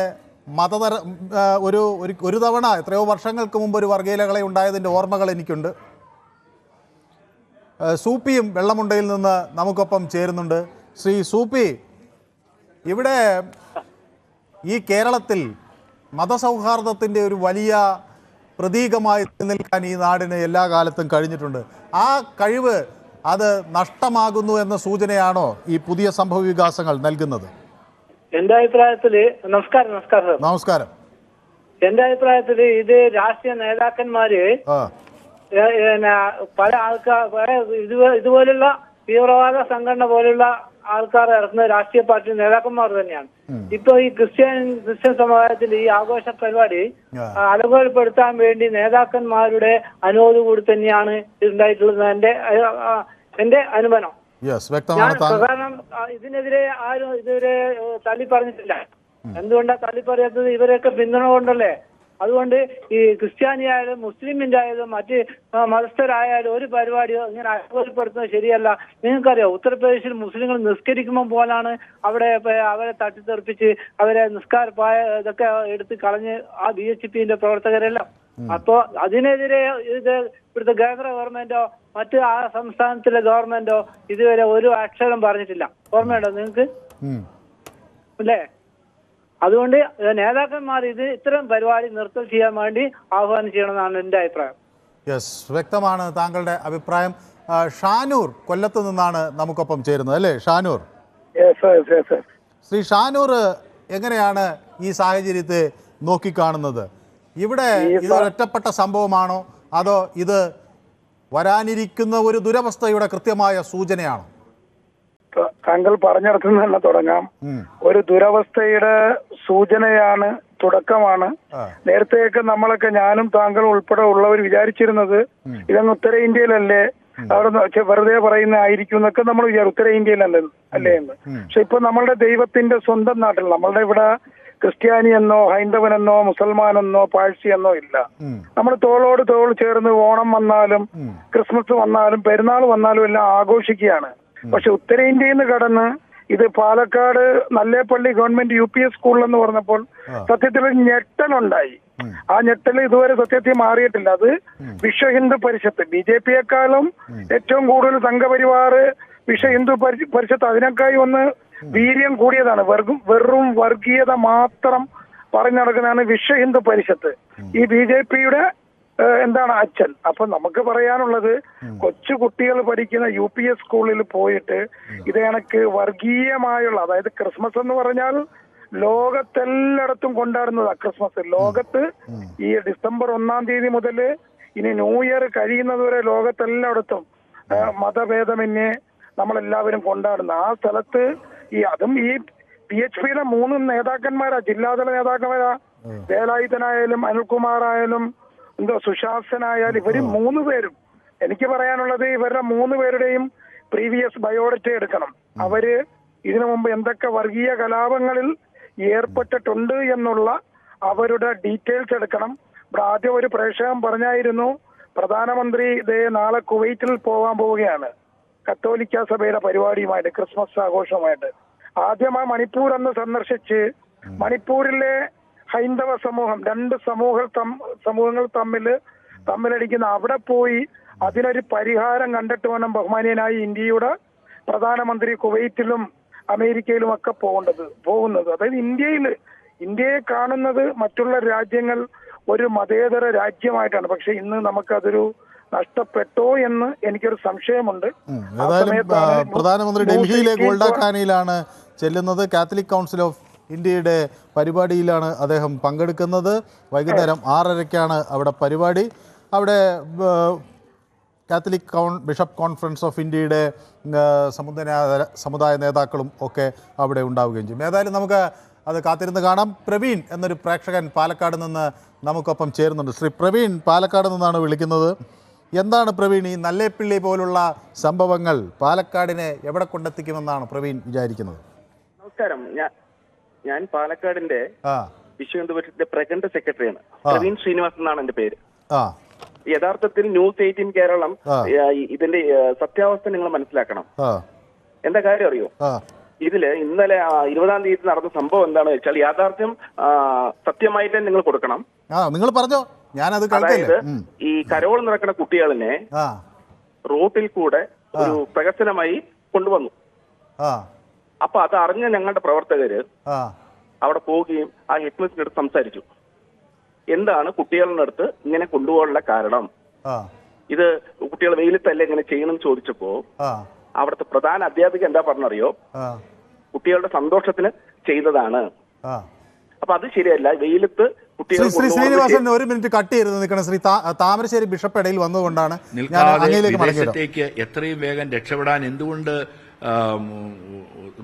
ഒരു തവണ എത്രയോ വർഷങ്ങൾക്ക് മുമ്പ് ഒരു വർഗീയലകളെ ഉണ്ടായതിൻ്റെ ഓർമ്മകൾ എനിക്കുണ്ട്. സൂപ്പിയും വെള്ളമുണ്ടയിൽ നിന്ന് നമുക്കൊപ്പം ചേരുന്നുണ്ട്. ശ്രീ സൂപ്പി, ഇവിടെ ഈ കേരളത്തിൽ മതസൗഹാർദ്ദത്തിൻ്റെ ഒരു വലിയ പ്രതീകമായി നിൽക്കാൻ ഈ നാടിന് എല്ലാ കാലത്തും കഴിഞ്ഞിട്ടുണ്ട്. ആ കഴിവ് അത് നഷ്ടമാകുന്നു എന്ന സൂചനയാണോ ഈ പുതിയ സംഭവ വികാസങ്ങൾ നൽകുന്നത്? എന്റെ അഭിപ്രായത്തില് നമസ്കാരം. എന്റെ അഭിപ്രായത്തില് ഇത് രാഷ്ട്രീയ നേതാക്കന്മാര് പല ആൾക്കാർ ഇതുപോലുള്ള തീവ്രവാദ സംഘടന പോലുള്ള ആൾക്കാർ ഇറക്കുന്ന രാഷ്ട്രീയ പാർട്ടി നേതാക്കന്മാർ തന്നെയാണ്. ഇപ്പൊ ഈ ക്രിസ്ത്യൻ സമുദായത്തിൽ ഈ ആഘോഷ പരിപാടി അലങ്കോലപ്പെടുത്താൻ വേണ്ടി നേതാക്കന്മാരുടെ അനുമതി കൂടി തന്നെയാണ് ഉണ്ടായിട്ടുള്ളത് എന്റെ അനുമാനം. കാരണം ഇതിനെതിരെ ആരും ഇതുവരെ തള്ളി പറഞ്ഞിട്ടില്ല. എന്തുകൊണ്ടാ തള്ളി പറയാത്തത്? ഇവരെയൊക്കെ പിന്തുണ കൊണ്ടല്ലേ. അതുകൊണ്ട് ഈ ക്രിസ്ത്യാനിയായാലും മുസ്ലിമിന്റെ ആയാലും മറ്റ് മതസ്ഥരായാലും ഒരു പരിപാടിയോ ഇങ്ങനെ അലങ്കോലപ്പെടുത്തുന്നത് ശരിയല്ല. നിങ്ങൾക്കറിയാം, ഉത്തർപ്രദേശിൽ മുസ്ലിങ്ങൾ നിസ്കരിക്കുമ്പോൾ പോലാണ് അവരെ തട്ടിത്തെറിപ്പിച്ച് അവരെ നിസ്കാരപ്പായ ഇതൊക്കെ എടുത്ത് കളഞ്ഞ് ആ BHPന്റെ പ്രവർത്തകരെല്ലാം. അപ്പോ അതിനെതിരെ ഇവിടുത്തെ കേന്ദ്ര ഗവൺമെന്റോ മറ്റ് ആ സംസ്ഥാനത്തിലെ ഗവൺമെന്റോ ഇതുവരെ ഒരു അക്ഷരം പറഞ്ഞിട്ടില്ല. ഓർമ്മയുണ്ടോ നിങ്ങൾക്ക്? അല്ലേ? അതുകൊണ്ട് നേതാക്കന്മാർ ഇത്തരം പരിപാടി നിർത്തൽ ചെയ്യാൻ വേണ്ടി ആഹ്വാനം ചെയ്യണമെന്നാണ് എൻ്റെ അഭിപ്രായം. വ്യക്തമാണ് താങ്കളുടെ അഭിപ്രായം. ഷാനൂർ കൊല്ലത്ത് നിന്നാണ് നമുക്കൊപ്പം ചേരുന്നത് അല്ലേ? ഷാനൂർ, ശ്രീ ഷാനൂർ എങ്ങനെയാണ് ഈ സാഹചര്യത്തെ നോക്കിക്കാണുന്നത്? ഇവിടെ ഇത് ഒറ്റപ്പെട്ട സംഭവമാണോ അതോ ഇത് വരാനിരിക്കുന്ന ഒരു ദുരവസ്ഥയുടെ കൃത്യമായ സൂചനയാണോ? താങ്കൾ പറഞ്ഞിടത്തുനിന്ന് തന്നെ തുടങ്ങാം. ഒരു ദുരവസ്ഥയുടെ സൂചനയാണ്, തുടക്കമാണ്. നേരത്തെയൊക്കെ നമ്മളൊക്കെ, ഞാനും താങ്കളും ഉൾപ്പെടെ ഉള്ളവർ വിചാരിച്ചിരുന്നത് ഇതങ്ങ് ഉത്തരേന്ത്യയിലല്ലേ, അവിടെ വെറുതെ പറയുന്ന ആയിരിക്കും എന്നൊക്കെ നമ്മൾ വിചാരിച്ചു, ഉത്തരേന്ത്യയിലല്ലേ അല്ലേ എന്ന്. പക്ഷെ ഇപ്പൊ നമ്മളുടെ ദൈവത്തിന്റെ സ്വന്തം നാട്ടിൽ, നമ്മളുടെ ഇവിടെ ക്രിസ്ത്യാനി എന്നോ ഹൈന്ദവനെന്നോ മുസൽമാനെന്നോ പാഴ്സി എന്നോ ഇല്ല. നമ്മൾ തോളോട് തോൾ ചേർന്ന് ഓണം വന്നാലും ക്രിസ്മസ് വന്നാലും പെരുന്നാൾ വന്നാലും എല്ലാം ആഘോഷിക്കുകയാണ്. പക്ഷെ ഉത്തരേന്ത്യയിൽ നിന്ന് കടന്ന് ഇത് പാലക്കാട് നല്ലേപ്പള്ളി ഗവൺമെന്റ് UPS സ്കൂളിലെന്ന് പറഞ്ഞപ്പോൾ സത്യത്തിൽ ഞെട്ടലുണ്ടായി. ആ ഞെട്ടൽ ഇതുവരെ സത്യത്തിൽ മാറിയിട്ടില്ല. അത് വിശ്വ ഹിന്ദു പരിഷത്ത്, BJP-യെക്കാളും ഏറ്റവും കൂടുതൽ സംഘപരിവാർ വിശ്വ ഹിന്ദു പരിഷത്ത് അതിനേക്കായി ഒന്ന് വീര്യം കൂടിയതാണ്. വെറും വർഗീയത മാത്രം പറഞ്ഞു നടക്കുന്നതാണ് വിശ്വ ഹിന്ദു പരിഷത്ത്, ഈ BJP-യുടെ അച്ഛൻ. അപ്പൊ നമുക്ക് പറയാനുള്ളത്, കൊച്ചു കുട്ടികൾ പഠിക്കുന്ന UPS സ്കൂളിൽ പോയിട്ട് ഇത് കണക്ക് വർഗീയമായുള്ള, അതായത് ക്രിസ്മസ് എന്ന് പറഞ്ഞാൽ ലോകത്തെല്ലായിടത്തും കൊണ്ടാടുന്നതാ ക്രിസ്മസ്. ലോകത്ത് ഈ ഡിസംബർ 1 തീയതി മുതൽ ഇനി ന്യൂ ഇയർ കഴിയുന്നതുവരെ ലോകത്തെല്ലായിടത്തും മതഭേദമന്യേ നമ്മളെല്ലാവരും കൊണ്ടാടുന്ന ആ സ്ഥലത്ത് അതും ഈ PHP-യിലെ 3 നേതാക്കന്മാരാ, ജില്ലാതല നേതാക്കന്മാരാ, വേലായുധനായാലും അനിൽകുമാറായാലും സുശാസനായാലും, ഇവര് 3 പേരും, എനിക്ക് പറയാനുള്ളത് ഇവരുടെ 3 പേരുടെയും പ്രീവിയസ് ബയോഡേറ്റ എടുക്കണം. അവര് ഇതിനു മുമ്പ് എന്തൊക്കെ വർഗീയ കലാപങ്ങളിൽ ഏർപ്പെട്ടിട്ടുണ്ട് എന്നുള്ള അവരുടെ ഡീറ്റെയിൽസ് എടുക്കണം. ഇവിടെ ആദ്യം ഒരു പ്രേക്ഷകൻ പറഞ്ഞായിരുന്നു, പ്രധാനമന്ത്രി നാളെ കുവൈറ്റിൽ പോകാൻ പോവുകയാണ് കത്തോലിക്ക സഭയുടെ പരിപാടിയുമായിട്ട്, ക്രിസ്മസ് ആഘോഷമായിട്ട്. ആദ്യം ആ മണിപ്പൂർ എന്ന് സന്ദർശിച്ച് മണിപ്പൂരിലെ ഹൈന്ദവ സമൂഹം, 2 സമൂഹങ്ങൾ തമ്മിലടിക്കുന്ന അവിടെ പോയി അതിനൊരു പരിഹാരം കണ്ടിട്ട് വേണം ബഹുമാനീയനായി ഇന്ത്യയുടെ പ്രധാനമന്ത്രി കുവൈറ്റിലും അമേരിക്കയിലും ഒക്കെ പോകുന്നത്. അതായത് ഇന്ത്യയെ കാണുന്നത് മറ്റുള്ള രാജ്യങ്ങൾ ഒരു മതേതര രാജ്യമായിട്ടാണ്. പക്ഷെ ഇന്ന് നമുക്കതൊരു നഷ്ടപ്പെട്ടോ എന്ന് എനിക്കൊരു സംശയമുണ്ട്. പ്രധാനമന്ത്രി ഡൽഹിയിലെ ഗോൾഡാഖാനയിലാണ് ചെല്ലുന്നത്. കാത്തലിക് കൗൺസിൽ ഓഫ് ഇന്ത്യയുടെ പരിപാടിയിലാണ് അദ്ദേഹം പങ്കെടുക്കുന്നത്. വൈകുന്നേരം 6:30-ക്കാണ് അവിടെ പരിപാടി. അവിടെ കാത്തലിക് ബിഷപ്പ് കോൺഫറൻസ് ഓഫ് ഇന്ത്യയുടെ സമുദായ നേതാക്കളും ഒക്കെ അവിടെ ഉണ്ടാവുകയും ചെയ്യും. ഏതായാലും നമുക്ക് അത് കാത്തിരുന്ന് കാണാം. പ്രവീൺ എന്നൊരു പ്രേക്ഷകൻ പാലക്കാട് നിന്ന് നമുക്കൊപ്പം ചേരുന്നുണ്ട്. ശ്രീ പ്രവീൺ പാലക്കാട് നിന്നാണ് വിളിക്കുന്നത്. എന്താണ് പ്രവീൺ, ഈ നല്ലേപ്പിള്ളി പോലുള്ള സംഭവങ്ങൾ പാലക്കാടിനെ എവിടെ കൊണ്ടെത്തിക്കുമെന്നാണ് പ്രവീൺ വിചാരിക്കുന്നത്? നമസ്കാരം, ഞാൻ പാലക്കാടിന്റെ വിശ്വ ഹിന്ദു പരിഷത്തിന്റെ പ്രസിഡന്റ് സെക്രട്ടറിയാണ്. പ്രവീൺ ശ്രീനിവാസൻ എന്നാണ് എന്റെ പേര്. യഥാർത്ഥത്തിൽ ന്യൂസ് 18 കേരളം ഇതിന്റെ സത്യാവസ്ഥ നിങ്ങൾ മനസ്സിലാക്കണം. എന്താ കാര്യം അറിയോ? ഇതില് ഇന്നലെ 20-ാം തീയതി നടന്ന സംഭവം എന്താണെന്ന് വെച്ചാൽ യാഥാർത്ഥ്യം സത്യമായിട്ട് നിങ്ങൾ കൊടുക്കണം. നിങ്ങൾ പറഞ്ഞോ, ഞാനത്. അതായത് ഈ കരോൾ നടക്കുന്ന കുട്ടികളിനെ റോട്ടിൽ കൂടെ ഒരു പ്രകസനമായി കൊണ്ടുവന്നു. അപ്പൊ അത് അറിഞ്ഞ ഞങ്ങളുടെ പ്രവർത്തകര് അവിടെ പോവുകയും ആ ഹെഡ്മിസ്റ്റിന്റെ അടുത്ത് സംസാരിച്ചു. എന്താണ് കുട്ടികളുടെ അടുത്ത് ഇങ്ങനെ കൊണ്ടുപോകാനുള്ള കാരണം, ഇത് കുട്ടികൾ വെയിലത്തല്ലേ ഇങ്ങനെ ചെയ്യണം ചോദിച്ചപ്പോ അവിടുത്തെ പ്രധാന അധ്യാപിക എന്താ പറഞ്ഞറിയോ, കുട്ടികളുടെ സന്തോഷത്തിന് ചെയ്തതാണ്. അപ്പൊ അത് ശരിയല്ല. വെയിലത്ത് കുട്ടികൾ ശ്രീനിവാസൻ ഒരു മിനിറ്റ് കട്ട് ചെയ്ത് നിൽക്കണം. ശ്രീ താമരശ്ശേരി ബിഷപ്പ് ഇടയിൽ വന്നതുകൊണ്ടാണ് വിദേശത്തേക്ക് എത്രയും വേഗം രക്ഷപ്പെടാൻ എന്തുകൊണ്ട്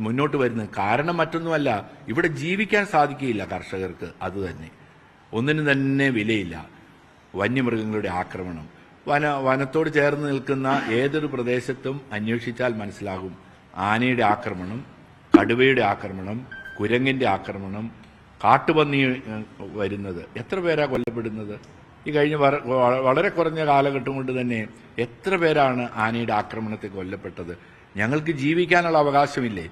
മുന്നോട്ട് വരുന്നത്? കാരണം മറ്റൊന്നുമല്ല, ഇവിടെ ജീവിക്കാൻ സാധിക്കുകയില്ല കർഷകർക്ക്. അത് തന്നെ ഒന്നിനും തന്നെ വിലയില്ല. വന്യമൃഗങ്ങളുടെ ആക്രമണം, വനത്തോട് ചേർന്ന് നിൽക്കുന്ന ഏതൊരു പ്രദേശത്തും അന്വേഷിച്ചാൽ മനസ്സിലാകും. ആനയുടെ ആക്രമണം, കടുവയുടെ ആക്രമണം, കുരങ്ങിന്റെ ആക്രമണം, കാട്ടുപന്നി വരുന്നത്, എത്ര പേരാ കൊല്ലപ്പെടുന്നത്? ഈ കഴിഞ്ഞ വളരെ കുറഞ്ഞ കാലഘട്ടം കൊണ്ട് തന്നെ എത്ര പേരാണ് ആനയുടെ ആക്രമണത്തിൽ കൊല്ലപ്പെട്ടത്? ഞങ്ങൾക്ക് ജീവിക്കാനുള്ള അവകാശമില്ലേ?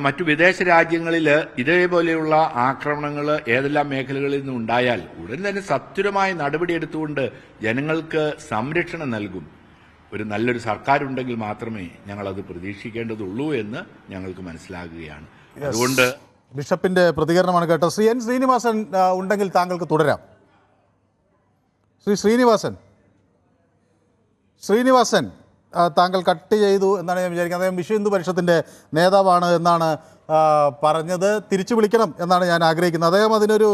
മറ്റു വിദേശ രാജ്യങ്ങളിൽ ഇതേപോലെയുള്ള ആക്രമണങ്ങൾ ഏതെല്ലാം മേഖലകളിൽ നിന്നും ഉണ്ടായാൽ ഉടൻ തന്നെ സത്വരമായ നടപടിയെടുത്തുകൊണ്ട് ജനങ്ങൾക്ക് സംരക്ഷണം നൽകും. ഒരു നല്ലൊരു സർക്കാർ ഉണ്ടെങ്കിൽ മാത്രമേ ഞങ്ങളത് പ്രതീക്ഷിക്കേണ്ടതുള്ളൂ എന്ന് ഞങ്ങൾക്ക് മനസ്സിലാകുകയാണ്. അതുകൊണ്ട് ബിഷപ്പിന്റെ പ്രതികരണമാണ് കേട്ടത്. ശ്രീ എൻ ശ്രീനിവാസൻ ഉണ്ടെങ്കിൽ താങ്കൾക്ക് തുടരാം. ശ്രീ ശ്രീനിവാസൻ താങ്കൾ കട്ട് ചെയ്തു എന്നാണ് ഞാൻ വിചാരിക്കുന്നത്. അദ്ദേഹം വിശ്വ ഹിന്ദു പരിഷത്തിൻ്റെ നേതാവാണ് എന്നാണ് പറഞ്ഞത് തിരിച്ചു വിളിക്കണം എന്നാണ് ഞാൻ ആഗ്രഹിക്കുന്നത്. അദ്ദേഹം അതിനൊരു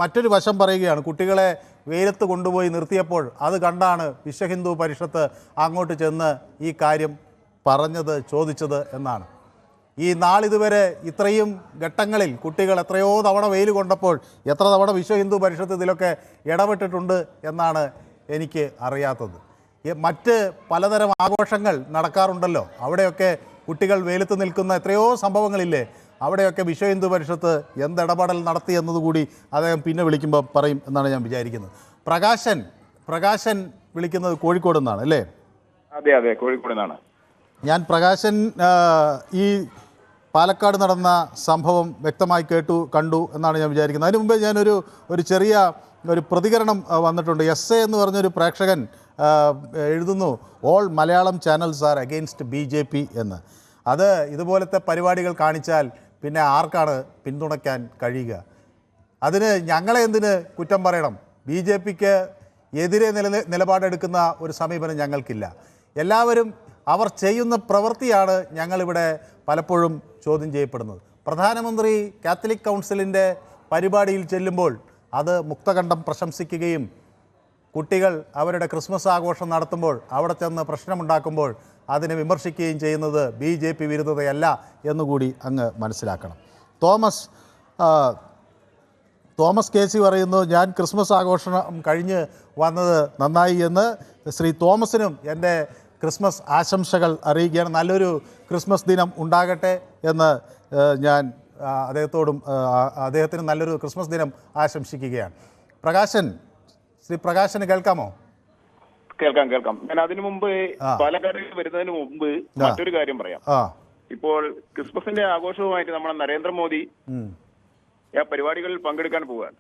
മറ്റൊരു വശം പറയുകയാണ്. കുട്ടികളെ വെയിലത്ത് കൊണ്ടുപോയി നിർത്തിയപ്പോൾ അത് കണ്ടാണ് വിശ്വഹിന്ദു പരിഷത്ത് അങ്ങോട്ട് ചെന്ന് ഈ കാര്യം പറഞ്ഞത്, ചോദിച്ചത് എന്നാണ്. ഈ നാളിതുവരെ ഇത്രയും ഘട്ടങ്ങളിൽ കുട്ടികൾ എത്രയോ തവണ വെയിൽ കൊണ്ടപ്പോൾ എത്ര തവണ വിശ്വഹിന്ദു പരിഷത്ത് ഇതിലൊക്കെ ഇടപെട്ടിട്ടുണ്ട് എന്നാണ് എനിക്ക് അറിയാത്തത്. മറ്റ് പലതരം ആഘോഷങ്ങൾ നടക്കാറുണ്ടല്ലോ, അവിടെയൊക്കെ കുട്ടികൾ വെയിലത്ത് നിൽക്കുന്ന എത്രയോ സംഭവങ്ങളില്ലേ, അവിടെയൊക്കെ വിശ്വഹിന്ദു പരിഷത്ത് എന്തിടപെടൽ നടത്തി എന്നതുകൂടി അദ്ദേഹം പിന്നെ വിളിക്കുമ്പോൾ പറയും എന്നാണ് ഞാൻ വിചാരിക്കുന്നത്. പ്രകാശൻ വിളിക്കുന്നത് കോഴിക്കോട് നിന്നാണ് അല്ലേ? അതെ അതെ, കോഴിക്കോട് നിന്നാണ് ഞാൻ. പ്രകാശൻ ഈ പാലക്കാട് നടന്ന സംഭവം വ്യക്തമായി കണ്ടു എന്നാണ് ഞാൻ വിചാരിക്കുന്നത്. അതിന് മുമ്പേ ഞാനൊരു ചെറിയ പ്രതികരണം വന്നിട്ടുണ്ട്. എസ് എ എന്ന് പറഞ്ഞൊരു പ്രേക്ഷകൻ എഴുതുന്നു, all Malayalam channels are against BJP എന്ന്. അത് ഇതുപോലത്തെ പരിപാടികൾ കാണിച്ചാൽ പിന്നെ ആർക്കാണ് പിന്തുണയ്ക്കാൻ കഴിയുക? അതിന് ഞങ്ങളെ എന്തിന് കുറ്റം പറയണം? BJPക്ക് എതിരെ നിലപാടെടുക്കുന്ന ഒരു സമീപനം ഞങ്ങൾക്കില്ല. എല്ലാവരും അവർ ചെയ്യുന്ന പ്രവൃത്തിയാണ് ഞങ്ങളിവിടെ പലപ്പോഴും ചോദ്യം ചെയ്യപ്പെടുന്നത്. പ്രധാനമന്ത്രി കാത്തലിക് കൗൺസിലിൻ്റെ പരിപാടിയിൽ ചെല്ലുമ്പോൾ അത് മുക്തകണ്ഠം പ്രശംസിക്കുകയും കുട്ടികൾ അവരുടെ ക്രിസ്മസ് ആഘോഷം നടത്തുമ്പോൾ അവിടെ ചെന്ന് പ്രശ്നമുണ്ടാക്കുമ്പോൾ അതിനെ വിമർശിക്കുകയും ചെയ്യുന്നത് BJP വിരുദ്ധതയല്ല എന്നുകൂടി അങ്ങ് മനസ്സിലാക്കണം. തോമസ് KC പറയുന്നു, ഞാൻ ക്രിസ്മസ് ആഘോഷം കഴിഞ്ഞ് വന്നത് നന്നായി എന്ന്. ശ്രീ തോമസിനും എൻ്റെ ക്രിസ്മസ് ആശംസകൾ അറിയിക്കുകയാണ്. നല്ലൊരു ക്രിസ്മസ് ദിനം ഉണ്ടാകട്ടെ എന്ന് ഞാൻ അദ്ദേഹത്തിന് നല്ലൊരു ക്രിസ്മസ് ദിനം ആശംസിക്കുകയാണ്. ശ്രീ പ്രകാശന് കേൾക്കാമോ? കേൾക്കാം. ഞാൻ അതിനു മുമ്പ് പാലക്കാട് വരുന്നതിന് മുമ്പ് മറ്റൊരു കാര്യം പറയാം. ഇപ്പോൾ ക്രിസ്മസിന്റെ ആഘോഷവുമായിട്ട് നമ്മുടെ നരേന്ദ്രമോദി ആ പരിപാടികളിൽ പങ്കെടുക്കാൻ പോവുകയാണ്.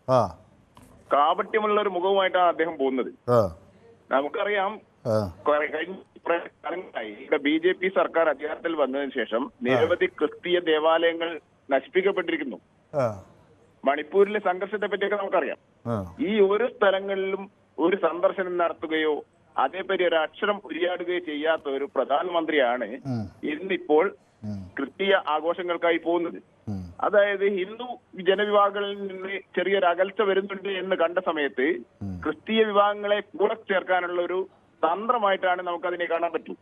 കാപട്യമുള്ള ഒരു മുഖവുമായിട്ടാണ് അദ്ദേഹം പോകുന്നത്. നമുക്കറിയാം, ഇവിടെ BJP സർക്കാർ അധികാരത്തിൽ വന്നതിന് ശേഷം നിരവധി ക്രിസ്തീയ ദേവാലയങ്ങൾ നശിപ്പിക്കപ്പെട്ടിരിക്കുന്നു. മണിപ്പൂരിലെ സംഘർഷത്തെ പറ്റിയൊക്കെ നമുക്കറിയാം. ഈ ഓരോ സ്ഥലങ്ങളിലും ഒരു സന്ദർശനം നടത്തുകയോ അതേപറ്റി ഒരു അക്ഷരം ഉരിയാടുകയോ ചെയ്യാത്ത ഒരു പ്രധാനമന്ത്രിയാണ് ഇന്നിപ്പോൾ ക്രിസ്തീയ ആഘോഷങ്ങൾക്കായി പോകുന്നത്. അതായത് ഹിന്ദു ജനവിഭാഗങ്ങളിൽ നിന്ന് ചെറിയൊരു അകൽച്ച വരുന്നുണ്ട് എന്ന് കണ്ട സമയത്ത് ക്രിസ്തീയ വിഭാഗങ്ങളെ കൂടെ ചേർക്കാനുള്ള ഒരു തന്ത്രമായിട്ടാണ് നമുക്കതിനെ കാണാൻ പറ്റൂ.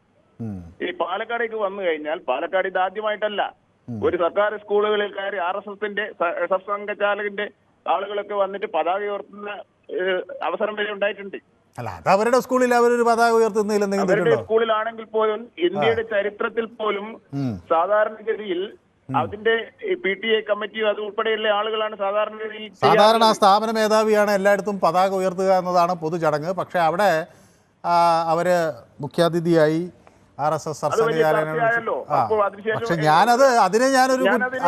ഈ പാലക്കാടേക്ക് വന്നു കഴിഞ്ഞാൽ, പാലക്കാട് ഇത് ആദ്യമായിട്ടല്ല, ഒരു സർക്കാർ സ്കൂളുകളിൽ കയറി RSSന്റെ സംഘചാലകന്റെ ആളുകളൊക്കെ വന്നിട്ട് പതാക ഉയർത്തുന്ന അവസരം വരെ ഉണ്ടായിട്ടുണ്ട്. അല്ല, അത് അവരുടെ സ്കൂളിൽ അവരൊരു പതാക ഉയർത്തുന്നില്ല. അവരുടെ സ്കൂളിലാണെങ്കിൽ പോലും ഇന്ത്യയുടെ ചരിത്രത്തിൽ പോലും സാധാരണഗതിയിൽ അതിന്റെ PTA കമ്മിറ്റി അത് ഉൾപ്പെടെയുള്ള ആളുകളാണ് സാധാരണ സ്ഥാപന മേധാവിയാണ് എല്ലായിടത്തും പതാക ഉയർത്തുക എന്നതാണ് പൊതു ചടങ്ങ്. പക്ഷെ അവിടെ അവര് മുഖ്യാതിഥിയായി RSS പക്ഷെ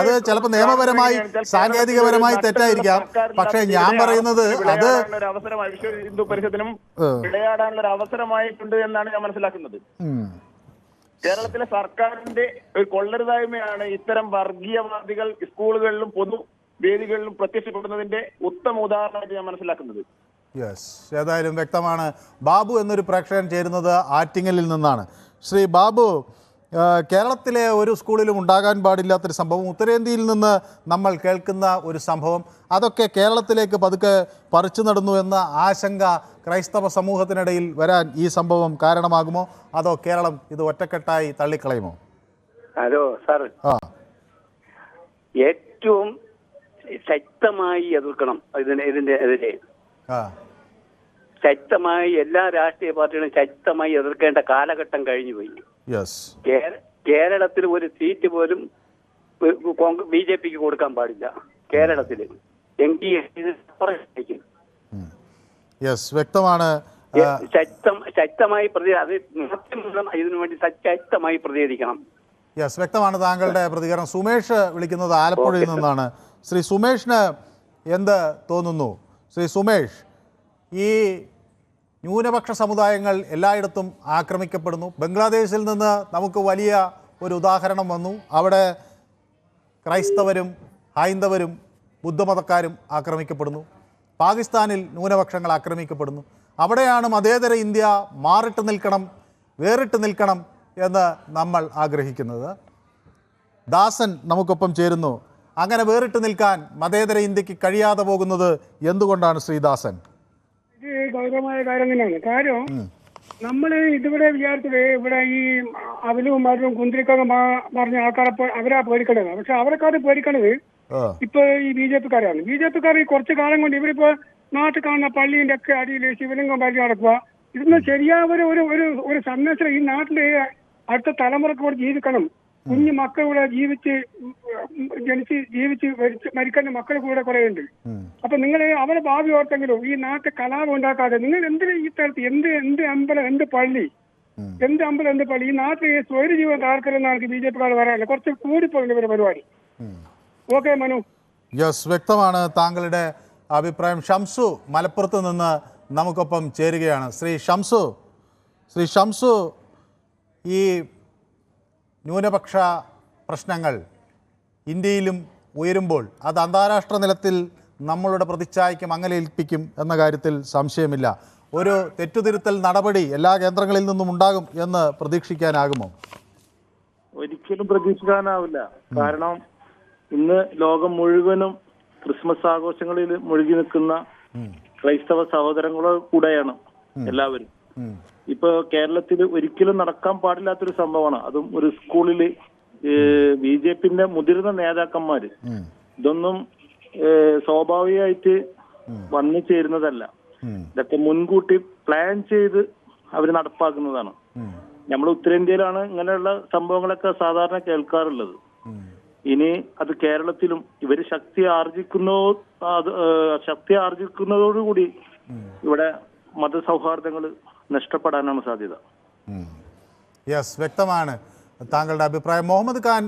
അത് ചിലപ്പോൾ നിയമപരമായി സാങ്കേതികപരമായി തെറ്റായിരിക്കാം. പക്ഷെ ഞാൻ പറയുന്നത് അത് ഹിന്ദു പരിഷത്തിനും ഇടയാടാനുള്ള ഒരു അവസരമായിട്ടുണ്ട് എന്നാണ് ഞാൻ മനസ്സിലാക്കുന്നത്. കേരളത്തിലെ സർക്കാരിന്റെ ഒരു കൊള്ളരുതായ്മയാണ് ഇത്തരം വർഗീയവാദികൾ സ്കൂളുകളിലും പൊതുവേദികളിലും പ്രത്യക്ഷപ്പെടുന്നതിന്റെ ഉത്തമ ഉദാഹരണമായിട്ട് ഞാൻ മനസ്സിലാക്കുന്നത്. യെസ്, ഏതായാലും വ്യക്തമാണ്. ബാബു എന്നൊരു പ്രേക്ഷകൻ ചേരുന്നത് ആറ്റിങ്ങലിൽ നിന്നാണ്. ശ്രീ ബാബു, കേരളത്തിലെ ഒരു സ്കൂളിലും ഉണ്ടാകാൻ പാടില്ലാത്തൊരു സംഭവം, ഉത്തരേന്ത്യയിൽ നിന്ന് നമ്മൾ കേൾക്കുന്ന ഒരു സംഭവം, അതൊക്കെ കേരളത്തിലേക്ക് പതുക്കെ പറിച്ചു നടന്നു എന്ന ആശങ്ക ക്രൈസ്തവ സമൂഹത്തിനിടയിൽ വരാൻ ഈ സംഭവം കാരണമാകുമോ? അതോ കേരളം ഇത് ഒറ്റക്കെട്ടായി തള്ളിക്കളയുമോ? ഹലോ സാർ, ഏറ്റവും ശക്തമായി എതിർക്കണം ഇതിന്റെ എതിരെ. ശക്തമായി എല്ലാ രാഷ്ട്രീയ പാർട്ടികളും ശക്തമായി എതിർക്കേണ്ട കാലഘട്ടം കഴിഞ്ഞുപോയി. കേരളത്തിൽ ഒരു സീറ്റ് പോലും BJPക്ക് കൊടുക്കാൻ പാടില്ല കേരളത്തിൽ. വ്യക്തമാണ്. ശക്തമായി ഇതിനു വേണ്ടി ശക്തമായി പ്രതികരിക്കണം. വ്യക്തമാണ് താങ്കളുടെ പ്രതികരണം. സുമേഷ് വിളിക്കുന്നത് ആലപ്പുഴയിൽ നിന്നാണ്. ശ്രീ സുമേഷിന് എന്ത് തോന്നുന്നു? ശ്രീ സുമേഷ്, ഈ ന്യൂനപക്ഷ സമുദായങ്ങൾ എല്ലായിടത്തും ആക്രമിക്കപ്പെടുന്നു. ബംഗ്ലാദേശിൽ നിന്ന് നമുക്ക് വലിയ ഒരു ഉദാഹരണം വന്നു. അവിടെ ക്രൈസ്തവരും ഹൈന്ദവരും ബുദ്ധമതക്കാരും ആക്രമിക്കപ്പെടുന്നു. പാകിസ്ഥാനിൽ ന്യൂനപക്ഷങ്ങൾ ആക്രമിക്കപ്പെടുന്നു. അവിടെയാണ് മതേതര ഇന്ത്യ വേറിട്ട് നിൽക്കണം എന്ന് നമ്മൾ ആഗ്രഹിക്കുന്നത്. ദാസൻ നമുക്കൊപ്പം ചേരുന്നു. അങ്ങനെ വേറിട്ട് നിൽക്കാൻ മതേതര ഇന്ത്യക്ക് കഴിയാതെ പോകുന്നത് എന്തുകൊണ്ടാണ് ശ്രീദാസൻ? ഇത് ഗൗരവമായ കാര്യം തന്നെയാണ്. കാര്യം നമ്മൾ ഇതിവിടെ വിചാരിച്ചത് ഇവിടെ ഈ അവലും മരും കുന്തിരിക്കൊക്കെ പറഞ്ഞ ആൾക്കാരെ അവരാ പേടിക്കണത്. പക്ഷെ അവരെക്കാട് പേടിക്കണത് ഇപ്പൊ ഈ BJP-ക്കാരാണ്. BJP-ക്കാർ ഈ കുറച്ചു കാലം കൊണ്ട് ഇവരിപ്പോ നാട്ടിൽ കാണുന്ന പള്ളിന്റെ ഒക്കെ അടിയിൽ ശിവലിംഗം പറഞ്ഞ് നടക്കുക. ഇതിന് ശരിയായ ഒരു സന്ദേശം ഈ നാട്ടില് അടുത്ത തലമുറക്ക് കൂടെ ജീവിക്കണം. കുഞ്ഞു മക്കൾ കൂടെ ജീവിച്ച് മരിക്കേണ്ട മക്കൾ കൂടെ കുറെ ഉണ്ട്. അപ്പൊ നിങ്ങൾ അവരെ ഭാവി ഓർത്തെങ്കിലും ഈ നാട്ടിൽ കലാപം ഉണ്ടാക്കാതെ നിങ്ങൾ എന്തിനാ ഈ തരത്തിൽ എന്ത് അമ്പലം എന്ത് പള്ളി ഈ നാട്ടിൽ സ്വൈര ജീവൻ താർക്കലെന്നാണ് BJP-ക്കാർ പറയാനില്ല. കുറച്ച് കൂടിപ്പോയി ഇവരുടെ പരിപാടി. ഓക്കെ മനു. യെസ്, വ്യക്തമാണ് താങ്കളുടെ അഭിപ്രായം. ഷംസു മലപ്പുറത്ത് നിന്ന് നമുക്കൊപ്പം ചേരുകയാണ്. ശ്രീ ഷംസു, ഈ ന്യൂനപക്ഷ പ്രശ്നങ്ങൾ ഇന്ത്യയിലും ഉയരുമ്പോൾ അത് അന്താരാഷ്ട്ര നിലത്തിൽ നമ്മളുടെ പ്രതിച്ഛായയ്ക്ക് മങ്ങലേൽപ്പിക്കും എന്ന കാര്യത്തിൽ സംശയമില്ല. ഒരു തെറ്റുതിരുത്തൽ നടപടി എല്ലാ കേന്ദ്രങ്ങളിൽ നിന്നും ഉണ്ടാകും എന്ന് പ്രതീക്ഷിക്കാനാകുമോ? ഒരിക്കലും പ്രതീക്ഷിക്കാനാവില്ല. കാരണം ഇന്ന് ലോകം മുഴുവനും ക്രിസ്മസ് ആഘോഷങ്ങളിൽ മുഴുകി നിൽക്കുന്ന ക്രൈസ്തവ സഹോദരങ്ങളോ കൂടെയാണ് എല്ലാവരും. ഇപ്പൊ കേരളത്തിൽ ഒരിക്കലും നടക്കാൻ പാടില്ലാത്തൊരു സംഭവമാണ്. അതും ഒരു സ്കൂളില് BJP-ന്റെ മുതിർന്ന നേതാക്കന്മാര് ഇതൊന്നും സ്വാഭാവികമായിട്ട് വന്നു ചേരുന്നതല്ല. ഇതൊക്കെ മുൻകൂട്ടി പ്ലാൻ ചെയ്ത് അവർ നടപ്പാക്കുന്നതാണ്. നമ്മൾ ഉത്തരേന്ത്യയിലാണ് ഇങ്ങനെയുള്ള സംഭവങ്ങളൊക്കെ സാധാരണ കേൾക്കാറുള്ളത്. ഇനി അത് കേരളത്തിലും ഇവര് ശക്തി ആർജിക്കുന്നതോടുകൂടി ഇവിടെ മതസൗഹാർദ്ദങ്ങൾ നഷ്ടപ്പെടാനാണ് സാധ്യത. യെസ്, വ്യക്തമാണ് താങ്കളുടെ അഭിപ്രായം. മുഹമ്മദ് ഖാൻ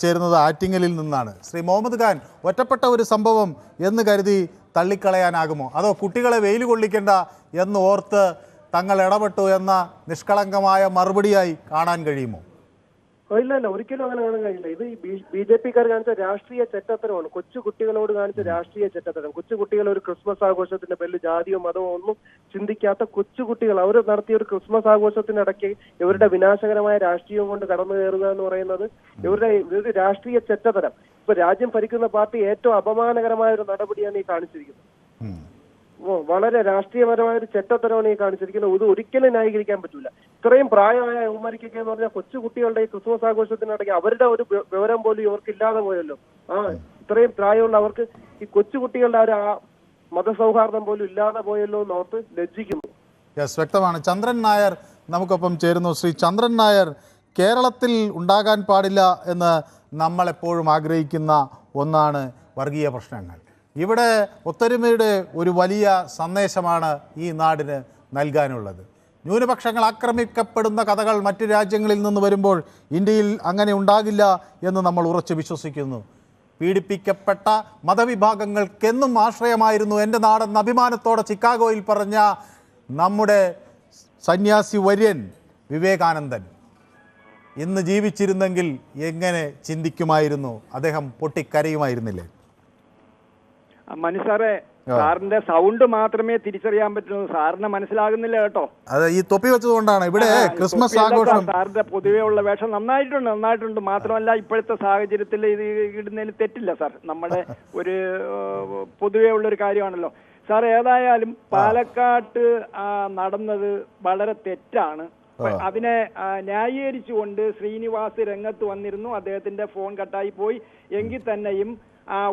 ചേരുന്നത് ആറ്റിങ്ങലിൽ നിന്നാണ്. ശ്രീ മുഹമ്മദ് ഖാൻ, ഒറ്റപ്പെട്ട ഒരു സംഭവം എന്ന് കരുതി തള്ളിക്കളയാനാകുമോ? അതോ കുട്ടികളെ വെയിൽ കൊള്ളിക്കേണ്ട എന്ന് ഓർത്ത് തങ്ങൾ ഇടപെട്ടു എന്ന നിഷ്കളങ്കമായ മറുപടിയായി കാണാൻ കഴിയുമോ? ഇല്ല, ഒരിക്കലും അങ്ങനെ കാണാൻ കഴിയില്ല. ഇത് BJP-ക്കാർ കാണിച്ച രാഷ്ട്രീയ ചെറ്റത്തരമാണ്. കൊച്ചു കുട്ടികളോട് കാണിച്ച രാഷ്ട്രീയ ചെറ്റത്തരം. കൊച്ചു കുട്ടികൾ ഒരു ക്രിസ്മസ് ആഘോഷത്തിന്റെ പേരിൽ ജാതിയോ മതമോ ഒന്നും ചിന്തിക്കാത്ത കൊച്ചുകുട്ടികൾ അവർ നടത്തിയ ഒരു ക്രിസ്മസ് ആഘോഷത്തിനിടയ്ക്ക് ഇവരുടെ വിനാശകരമായ രാഷ്ട്രീയം കൊണ്ട് കടന്നു കയറുക എന്ന് പറയുന്നത് ഇവരുടെ രാഷ്ട്രീയ ചെറ്റത്തരം. ഇപ്പൊ രാജ്യം ഭരിക്കുന്ന പാർട്ടി ഏറ്റവും അപമാനകരമായ ഒരു നടപടിയാണ് ഈ കാണിച്ചിരിക്കുന്നത്. വളരെ രാഷ്ട്രീയപരമായ ഒരു ചെറ്റത്തരമാണ് ഈ കാണിച്ചിരിക്കുന്നത്. ഇത് ഒരിക്കലും ന്യായീകരിക്കാൻ പറ്റില്ല. ഇത്രയും പ്രായമായ യൗമാരിക്കൊക്കെ എന്ന് പറഞ്ഞാൽ കൊച്ചു കുട്ടികളുടെ ഈ ക്രിസ്മസ് ആഘോഷത്തിനിടയ്ക്ക് അവരുടെ ഒരു വിവരം പോലും ഇവർക്ക് ഇല്ലാതെ പോയല്ലോ. ഇത്രയും പ്രായമുള്ള അവർക്ക് ഈ കൊച്ചുകുട്ടികളുടെ ആ മതസൗഹാർദ്ദം പോലും ഇല്ലാതെ പോയല്ലോ എന്നോർത്ത് ലജ്ജിക്കുന്നു. യെസ്, വ്യക്തമാണ്. ചന്ദ്രൻ നായർ നമുക്കൊപ്പം ചേരുന്നു. ശ്രീ ചന്ദ്രൻ നായർ, കേരളത്തിൽ ഉണ്ടാകാൻ പാടില്ല എന്ന് നമ്മളെപ്പോഴും ആഗ്രഹിക്കുന്ന ഒന്നാണ് വർഗീയ പ്രശ്നങ്ങൾ. ഇവിടെ ഒത്തൊരുമയുടെ ഒരു വലിയ സന്ദേശമാണ് ഈ നാടിന് നൽകാനുള്ളത്. ന്യൂനപക്ഷങ്ങൾ ആക്രമിക്കപ്പെടുന്ന കഥകൾ മറ്റ് രാജ്യങ്ങളിൽ നിന്ന് വരുമ്പോൾ ഇന്ത്യയിൽ അങ്ങനെ ഉണ്ടാകില്ല എന്ന് നമ്മൾ ഉറച്ചു വിശ്വസിക്കുന്നു. പീഡിപ്പിക്കപ്പെട്ട മതവിഭാഗങ്ങൾക്കെന്നും ആശ്രയമായിരുന്നു എൻ്റെ നാടെന്ന് അഭിമാനത്തോടെ ചിക്കാഗോയിൽ പറഞ്ഞ നമ്മുടെ സന്യാസി വര്യൻ വിവേകാനന്ദൻ ഇന്ന് ജീവിച്ചിരുന്നെങ്കിൽ എങ്ങനെ ചിന്തിക്കുമായിരുന്നു? അദ്ദേഹം പൊട്ടിക്കരയുമായിരുന്നില്ലേ? മനു സാറേ, സാറിന്റെ സൗണ്ട് മാത്രമേ തിരിച്ചറിയാൻ പറ്റുള്ളൂ. സാറിന് മനസ്സിലാകുന്നില്ല കേട്ടോ. അതെ, ഈ തൊപ്പി വെച്ചതുകൊണ്ടാണ്. ഇവിടെ ക്രിസ്മസ് ആഘോഷം സാറിന്റെ പൊതുവേ ഉള്ള വേഷം നന്നായിട്ടുണ്ട്. മാത്രമല്ല ഇപ്പോഴത്തെ സാഹചര്യത്തിൽ ഇത് ഇടുന്നതിൽ തെറ്റില്ല സാർ. നമ്മുടെ ഒരു പൊതുവേ ഉള്ളൊരു കാര്യമാണല്ലോ സാർ. ഏതായാലും പാലക്കാട്ട് നടന്നത് വളരെ തെറ്റാണ്. അതിനെ ന്യായീകരിച്ചുകൊണ്ട് ശ്രീനിവാസ് രംഗത്ത് വന്നിരുന്നു. അദ്ദേഹത്തിന്റെ ഫോൺ കട്ടായി പോയി. എങ്കിൽ തന്നെയും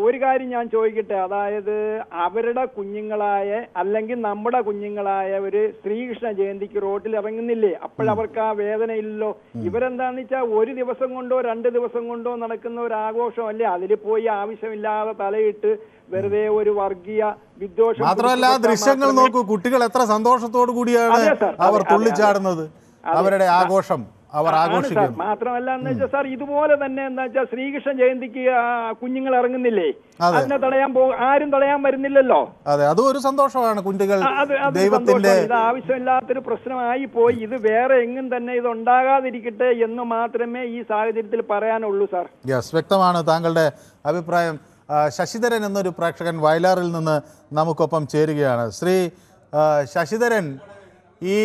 ഒരു കാര്യം ഞാൻ ചോദിക്കട്ടെ, അതായത് അവരുടെ കുഞ്ഞുങ്ങളായ അല്ലെങ്കിൽ നമ്മുടെ കുഞ്ഞുങ്ങളായ ഒരു ശ്രീകൃഷ്ണ ജയന്തിക്ക് റോഡിൽ ഇറങ്ങുന്നില്ലേ? അപ്പോഴവർക്ക് ആ വേദന ഇല്ലല്ലോ. ഇവരെന്താന്ന് വെച്ചാൽ ഒരു ദിവസം കൊണ്ടോ 2 ദിവസം കൊണ്ടോ നടക്കുന്ന ഒരു ആഘോഷമല്ലേ, അതിൽ പോയി ആവശ്യമില്ലാതെ തലയിട്ട് വെറുതെ ഒരു വർഗീയ വിദ്വേഷം. മാത്രമല്ല, ദൃശ്യങ്ങൾ നോക്കൂ, കുട്ടികൾ എത്ര സന്തോഷത്തോടു കൂടിയാണ് അവർ തുള്ളിച്ചാടുന്നത്. അവരുടെ ആഘോഷം അവർ ആഘോഷിക്കും. മാത്രമല്ല എന്ന് വെച്ചാൽ സാർ, ഇതുപോലെ തന്നെ എന്താ വെച്ചാൽ ശ്രീകൃഷ്ണ ജയന്തിക്ക് കുഞ്ഞുങ്ങൾ ഇറങ്ങുന്നില്ലേ, അതിനെ ആരും തടയാൻ വരുന്നില്ലല്ലോ. അതെ, അതും ഒരു സന്തോഷമാണ്. കുട്ടികൾ ദൈവത്തിന്റെ ഇത് ആവശ്യമില്ലാത്തൊരു പ്രശ്നമായി പോയി. ഇത് വേറെ എങ്ങും തന്നെ ഇത് ഉണ്ടാകാതിരിക്കട്ടെ എന്ന് മാത്രമേ ഈ സാഹചര്യത്തിൽ പറയാനുള്ളൂ സാർ. യെസ്, വ്യക്തമാണ് താങ്കളുടെ അഭിപ്രായം. ശശിധരൻ എന്നൊരു പ്രേക്ഷകൻ വയലാറിൽ നിന്ന് നമുക്കൊപ്പം ചേരുകയാണ്. ശ്രീ ശശിധരൻ, ഈ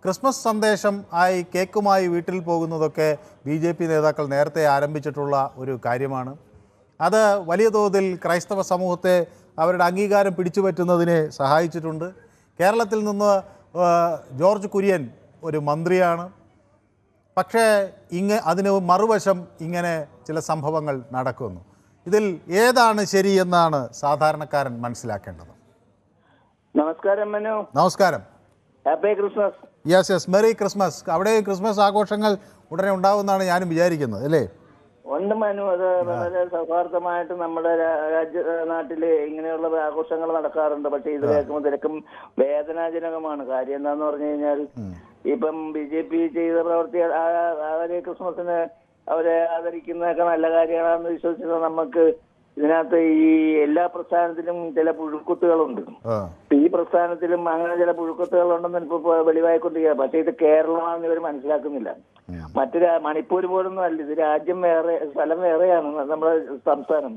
ക്രിസ്മസ് സന്ദേശം ആയി കേക്കുമായി വീട്ടിൽ പോകുന്നതൊക്കെ BJP നേതാക്കൾ നേരത്തെ ആരംഭിച്ചിട്ടുള്ള ഒരു കാര്യമാണ്. അത് വലിയ തോതിൽ ക്രൈസ്തവ സമൂഹത്തെ അവരുടെ അംഗീകാരം പിടിച്ചുപറ്റുന്നതിനെ സഹായിച്ചിട്ടുണ്ട്. കേരളത്തിൽ നിന്ന് ജോർജ് കുര്യൻ ഒരു മന്ത്രിയാണ്. പക്ഷേ അതിന് മറുവശം ഇങ്ങനെ ചില സംഭവങ്ങൾ നടക്കുന്നു. ഇതിൽ ഏതാണ് ശരി എന്നാണ് സാധാരണക്കാരൻ മനസ്സിലാക്കേണ്ടത്? നമസ്കാരം മനു. നമസ്കാരം. Happy Christmas. Yes, merry Christmas. അവിടെ ക്രിസ്മസ് ആഘോഷങ്ങൾ ഉടനെ ഉണ്ടാവുമെന്നാണ് ഞാനും വിചാരിക്കുന്നത്, അല്ലേ? ഉണ്ട് മനു. അത് വളരെ സൗഹാർദ്ദമായിട്ട് നമ്മുടെ നാട്ടില് ഇങ്ങനെയുള്ള ആഘോഷങ്ങൾ നടക്കാറുണ്ട്. പക്ഷെ ഇത് കേൾക്കുമ്പോൾ തിരക്കും വേദനാജനകമാണ്. കാര്യം എന്താന്ന് പറഞ്ഞു കഴിഞ്ഞാൽ ഇപ്പം BJP ചെയ്ത പ്രവൃത്തി അവരെ ക്രിസ്മസിന് അവരെ ആദരിക്കുന്നതൊക്കെ നല്ല കാര്യമാണെന്ന് വിശ്വസിച്ചത് നമുക്ക് ഇതിനകത്ത് ഈ എല്ലാ പ്രസ്ഥാനത്തിലും ചില പുഴുക്കുത്തുകളുണ്ട്. ഈ പ്രസ്ഥാനത്തിലും അങ്ങനെ ചില പുഴുക്കുത്തുകളുണ്ടെന്ന് ഇപ്പൊ വെളിവായിക്കൊണ്ടിരിക്കുക. പക്ഷെ ഇത് കേരളമാണെന്ന് ഇവർ മനസ്സിലാക്കുന്നില്ല. മണിപ്പൂർ പോലൊന്നും അല്ല, ഇത് രാജ്യം വേറെ, സ്ഥലം വേറെയാണ് നമ്മുടെ സംസ്ഥാനം.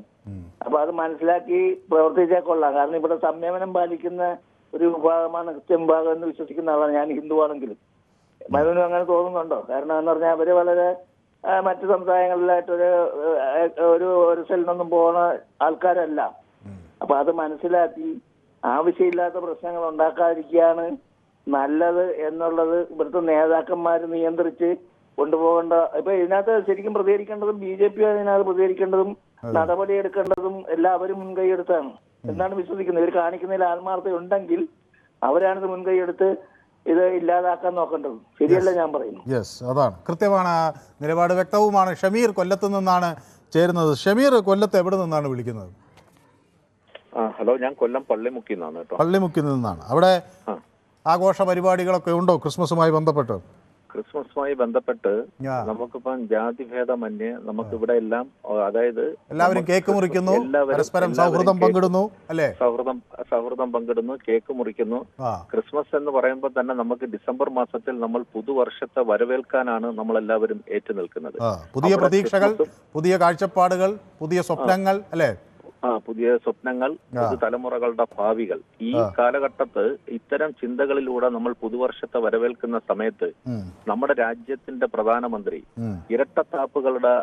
അപ്പൊ അത് മനസ്സിലാക്കി പ്രവർത്തിച്ചാൽ കൊള്ളാം. കാരണം ഇവിടെ സംയമനം പാലിക്കുന്ന ഒരു വിഭാഗമാണ് ക്രിസ്ത്യൻ വിഭാഗം എന്ന് വിശ്വസിക്കുന്ന ആളാണ് ഞാൻ, ഹിന്ദു ആണെങ്കിലും. മനുവിനും അങ്ങനെ തോന്നുന്നുണ്ടോ? കാരണം എന്ന് പറഞ്ഞാൽ അവര് വളരെ മറ്റു സമുദായങ്ങളിലായിട്ടൊരു ഒരു സെല്ലിനൊന്നും പോകുന്ന ആൾക്കാരല്ല. അപ്പൊ അത് മനസ്സിലാക്കി ആവശ്യമില്ലാത്ത പ്രശ്നങ്ങൾ ഉണ്ടാക്കാതിരിക്കുകയാണ് നല്ലത് എന്നുള്ളത് ഇവിടുത്തെ നേതാക്കന്മാർ നിയന്ത്രിച്ച് കൊണ്ടുപോകേണ്ട. ഇപ്പൊ ഇതിനകത്ത് ശരിക്കും പ്രതികരിക്കേണ്ടതും BJP അതിനകത്ത് പ്രതികരിക്കേണ്ടതും നടപടിയെടുക്കേണ്ടതും എല്ലാവരും മുൻകൈയെടുത്താണ് എന്നാണ് വിശ്വസിക്കുന്നത്. ഇവർ കാണിക്കുന്നതിൽ ആത്മാർത്ഥത ഉണ്ടെങ്കിൽ അവരാണിത് മുൻകൈയെടുത്ത് ഇത് ഇല്ലാതാക്കാൻ നോക്കേണ്ടത്. ശരിയല്ല ഞാൻ പറയുന്നു. യെസ്, അതാണ് കൃത്യമാണ്, നിലപാട് വ്യക്തവുമാണ്. ഷമീർ കൊല്ലത്ത് നിന്നാണ് ചേരുന്നത്. ഷമീർ, കൊല്ലത്ത് എവിടെ നിന്നാണ് വിളിക്കുന്നത്? ഹലോ, ഞാൻ കൊല്ലം പള്ളിമുക്കിൽ നിന്നാണ് കേട്ടോ. പള്ളിമുക്കിൽ നിന്നാണ്. അവിടെ ആഘോഷ പരിപാടികളൊക്കെ ഉണ്ടോ ക്രിസ്മസുമായി ബന്ധപ്പെട്ട്? ക്രിസ്മസുമായി ബന്ധപ്പെട്ട് നമുക്കിപ്പം ജാതിഭേദമന്യേ നമുക്ക് ഇവിടെ എല്ലാം, അതായത് എല്ലാവരും കേക്ക് മുറിക്കുന്നു, പരസ്പരം സൗഹൃദം പങ്കിടുന്നു, അല്ലേ? സൗഹൃദം പങ്കിടുന്നു, കേക്ക് മുറിക്കുന്നു. ക്രിസ്മസ് എന്ന് പറയുമ്പോൾ തന്നെ നമുക്ക് ഡിസംബർ മാസത്തിൽ നമ്മൾ പുതുവർഷത്തെ വരവേൽക്കാനാണ് നമ്മളെല്ലാവരും ഏറ്റുനിൽക്കുന്നത്. പുതിയ പ്രതീക്ഷകൾ, പുതിയ കാഴ്ചപ്പാടുകൾ, പുതിയ സ്വപ്നങ്ങൾ, അല്ലേ? പുതിയ സ്വപ്നങ്ങൾ, പുതുതലമുറകളുടെ ഭാവികൾ. ഈ കാലഘട്ടത്ത് ഇത്തരം ചിന്തകളിലൂടെ നമ്മൾ പുതുവർഷത്തെ വരവേൽക്കുന്ന സമയത്ത് നമ്മുടെ രാജ്യത്തിന്റെ പ്രധാനമന്ത്രി ഇരട്ടത്താപ്പുകളുടെ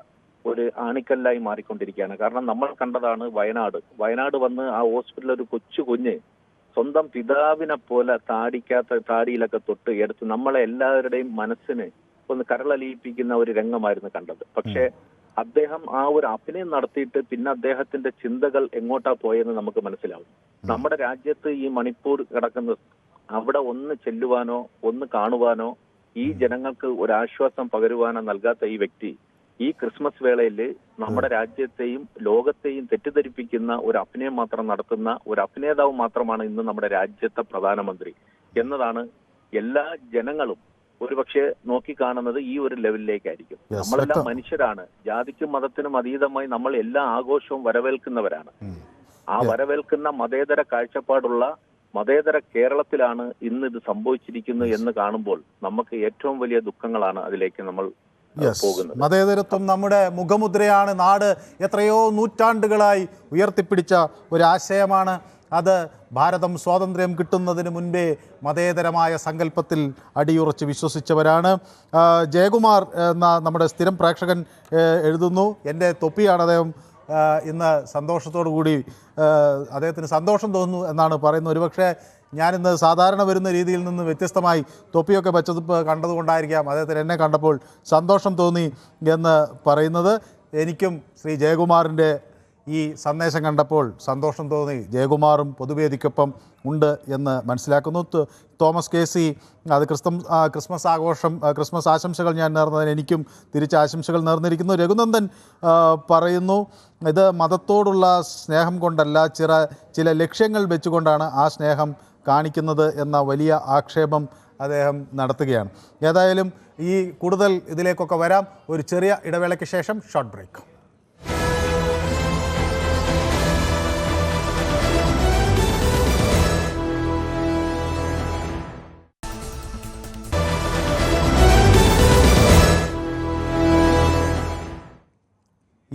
ഒരു ആണിക്കല്ലായി മാറിക്കൊണ്ടിരിക്കുകയാണ്. കാരണം നമ്മൾ കണ്ടതാണ് വയനാട് വന്ന് ആ ഹോസ്പിറ്റലിൽ ഒരു കൊച്ചു കുഞ്ഞ് സ്വന്തം പിതാവിനെ പോലെ താടിയിലൊക്കെ തൊട്ട് എടുത്ത് നമ്മളെ എല്ലാവരുടെയും മനസ്സിന് ഒന്ന് കരളലിയിപ്പിക്കുന്ന ഒരു രംഗമായിരുന്നു കണ്ടത്. പക്ഷേ അദ്ദേഹം ആ ഒരു അഭിനയം നടത്തിയിട്ട് പിന്നെ അദ്ദേഹത്തിന്റെ ചിന്തകൾ എങ്ങോട്ടാ പോയെന്ന് നമുക്ക് മനസ്സിലാവും. നമ്മുടെ രാജ്യത്ത് ഈ മണിപ്പൂർ കിടക്കുന്നത്, അവിടെ ഒന്ന് ചെല്ലുവാനോ ഒന്ന് കാണുവാനോ ഈ ജനങ്ങൾക്ക് ഒരു ആശ്വാസം പകരുവാനോ നൽകാത്ത ഈ വ്യക്തി ഈ ക്രിസ്മസ് വേളയിൽ നമ്മുടെ രാജ്യത്തെയും ലോകത്തെയും തെറ്റിദ്ധരിപ്പിക്കുന്ന ഒരു അഭിനയം മാത്രം നടത്തുന്ന ഒരു അഭിനേതാവ് മാത്രമാണ് ഇന്ന് നമ്മുടെ രാജ്യത്തെ പ്രധാനമന്ത്രി എന്നതാണ് എല്ലാ ജനങ്ങളും ഒരുപക്ഷെ നോക്കിക്കാണുന്നത്. ഈ ഒരു ലെവലിലേക്കായിരിക്കും. നമ്മളെല്ലാം മനുഷ്യരാണ്. ജാതിക്കും മതത്തിനും അതീതമായി നമ്മൾ എല്ലാ ആഘോഷവും വരവേൽക്കുന്നവരാണ്. ആ വരവേൽക്കുന്ന മതേതര കാഴ്ചപ്പാടുള്ള മതേതര കേരളത്തിലാണ് ഇന്ന് ഇത് സംഭവിച്ചിരിക്കുന്നത് എന്ന് കാണുമ്പോൾ നമുക്ക് ഏറ്റവും വലിയ ദുഃഖങ്ങളാണ് അതിലേക്ക് നമ്മൾ പോകുന്നത്. മതേതരത്വം നമ്മുടെ മുഖമുദ്രയാണ്. നാട് എത്രയോ നൂറ്റാണ്ടുകളായി ഉയർത്തിപ്പിടിച്ച ഒരു ആശയമാണ് അത്. ഭാരതം സ്വാതന്ത്ര്യം കിട്ടുന്നതിന് മുൻപേ മതേതരമായ സങ്കല്പത്തിൽ അടിയുറച്ച് വിശ്വസിച്ചവരാണ്. ജയകുമാർ എന്ന നമ്മുടെ സ്ഥിരം പ്രേക്ഷകൻ എഴുതുന്നു, എൻ്റെ തൊപ്പിയാണ് അദ്ദേഹം ഇന്ന് സന്തോഷത്തോടു കൂടി അദ്ദേഹത്തിന് സന്തോഷം തോന്നുന്നു എന്നാണ് പറയുന്നത്. ഒരുപക്ഷെ ഞാനിന്ന് സാധാരണ വരുന്ന രീതിയിൽ നിന്ന് വ്യത്യസ്തമായി തൊപ്പിയൊക്കെ വെച്ചത് കണ്ടതുകൊണ്ടായിരിക്കാം അദ്ദേഹത്തിന് എന്നെ കണ്ടപ്പോൾ സന്തോഷം തോന്നി എന്ന് പറയുന്നത്. എനിക്കും ശ്രീ ജയകുമാറിൻ്റെ ഈ സന്ദേശം കണ്ടപ്പോൾ സന്തോഷം തോന്നി. ജയകുമാറും പൊതുവേദിക്കൊപ്പം ഉണ്ട് എന്ന് മനസ്സിലാക്കുന്നു. തോമസ് KC അത് ക്രിസ്മസ് ആശംസകൾ ഞാൻ നേർന്നതിന് എനിക്കും തിരിച്ച് ആശംസകൾ നേർന്നിരിക്കുന്നു. രഘുനന്ദൻ പറയുന്നു, ഇത് മതത്തോടുള്ള സ്നേഹം കൊണ്ടല്ല, ചില ലക്ഷ്യങ്ങൾ വെച്ചുകൊണ്ടാണ് ആ സ്നേഹം കാണിക്കുന്നത് എന്ന വലിയ ആക്ഷേപം അദ്ദേഹം നടത്തുകയാണ്. ഏതായാലും ഈ കൂടുതൽ ഇതിലേക്കൊക്കെ വരാം. ഒരു ചെറിയ ഇടവേളയ്ക്ക് ശേഷം ഷോർട്ട് ബ്രേക്ക്.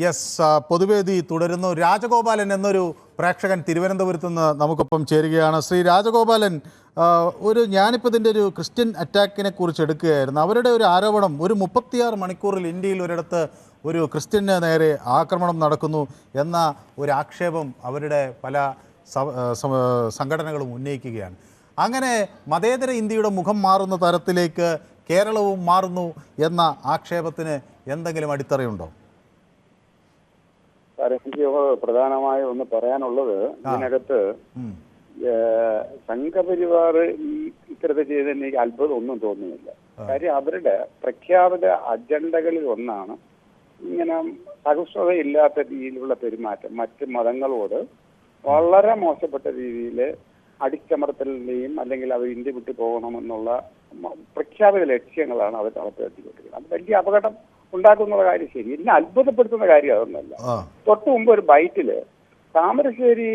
യെസ്, പൊതുവേദി തുടരുന്നു. രാജഗോപാലൻ എന്നൊരു പ്രേക്ഷകൻ തിരുവനന്തപുരത്ത് നിന്ന് നമുക്കൊപ്പം ചേരുകയാണ്. ശ്രീ രാജഗോപാലൻ, ഞാനിപ്പോൾ ഇതിൻ്റെ ഒരു ക്രിസ്ത്യൻ അറ്റാക്കിനെ കുറിച്ച് എടുക്കുകയായിരുന്നു. അവരുടെ ഒരു ആരോപണം, ഒരു 36 മണിക്കൂറിൽ ഇന്ത്യയിൽ ഒരിടത്ത് ഒരു ക്രിസ്ത്യന് നേരെ ആക്രമണം നടക്കുന്നു എന്ന ഒരു ആക്ഷേപം അവരുടെ പല സംഘടനകളും ഉന്നയിക്കുകയാണ്. അങ്ങനെ മതേതര ഇന്ത്യയുടെ മുഖം മാറുന്ന തരത്തിലേക്ക് കേരളവും മാറുന്നു എന്ന ആക്ഷേപത്തിന് എന്തെങ്കിലും അടിത്തറയുണ്ടോ? എനിക്ക് പ്രധാനമായി ഒന്ന് പറയാനുള്ളത്, ഇതിനകത്ത് സംഘപരിവാർ ഇത്തരത്തിൽ ചെയ്തതിന് എനിക്ക് അത്ഭുതം ഒന്നും തോന്നുന്നില്ല. കാര്യം അവരുടെ പ്രഖ്യാപിത അജണ്ടകളിൽ ഒന്നാണ് ഇങ്ങനെ സഹിഷ്ണുതയില്ലാത്ത രീതിയിലുള്ള പെരുമാറ്റം, മറ്റ് മതങ്ങളോട് വളരെ മോശപ്പെട്ട രീതിയിൽ അടിച്ചമർത്തലിന്റെയും അല്ലെങ്കിൽ അവർ ഇന്ത്യ വിട്ടു പോകണമെന്നുള്ള പ്രഖ്യാപിത ലക്ഷ്യങ്ങളാണ് അവർ നടത്തിക്കൊണ്ടിരിക്കുന്നത്. അത് വലിയ അപകടം ഉണ്ടാക്കുന്ന കാര്യം ശരി. എന്നെ അത്ഭുതപ്പെടുത്തുന്ന കാര്യം അതൊന്നല്ല. തൊട്ടു മുമ്പ് ഒരു ബൈറ്റില് താമരശ്ശേരി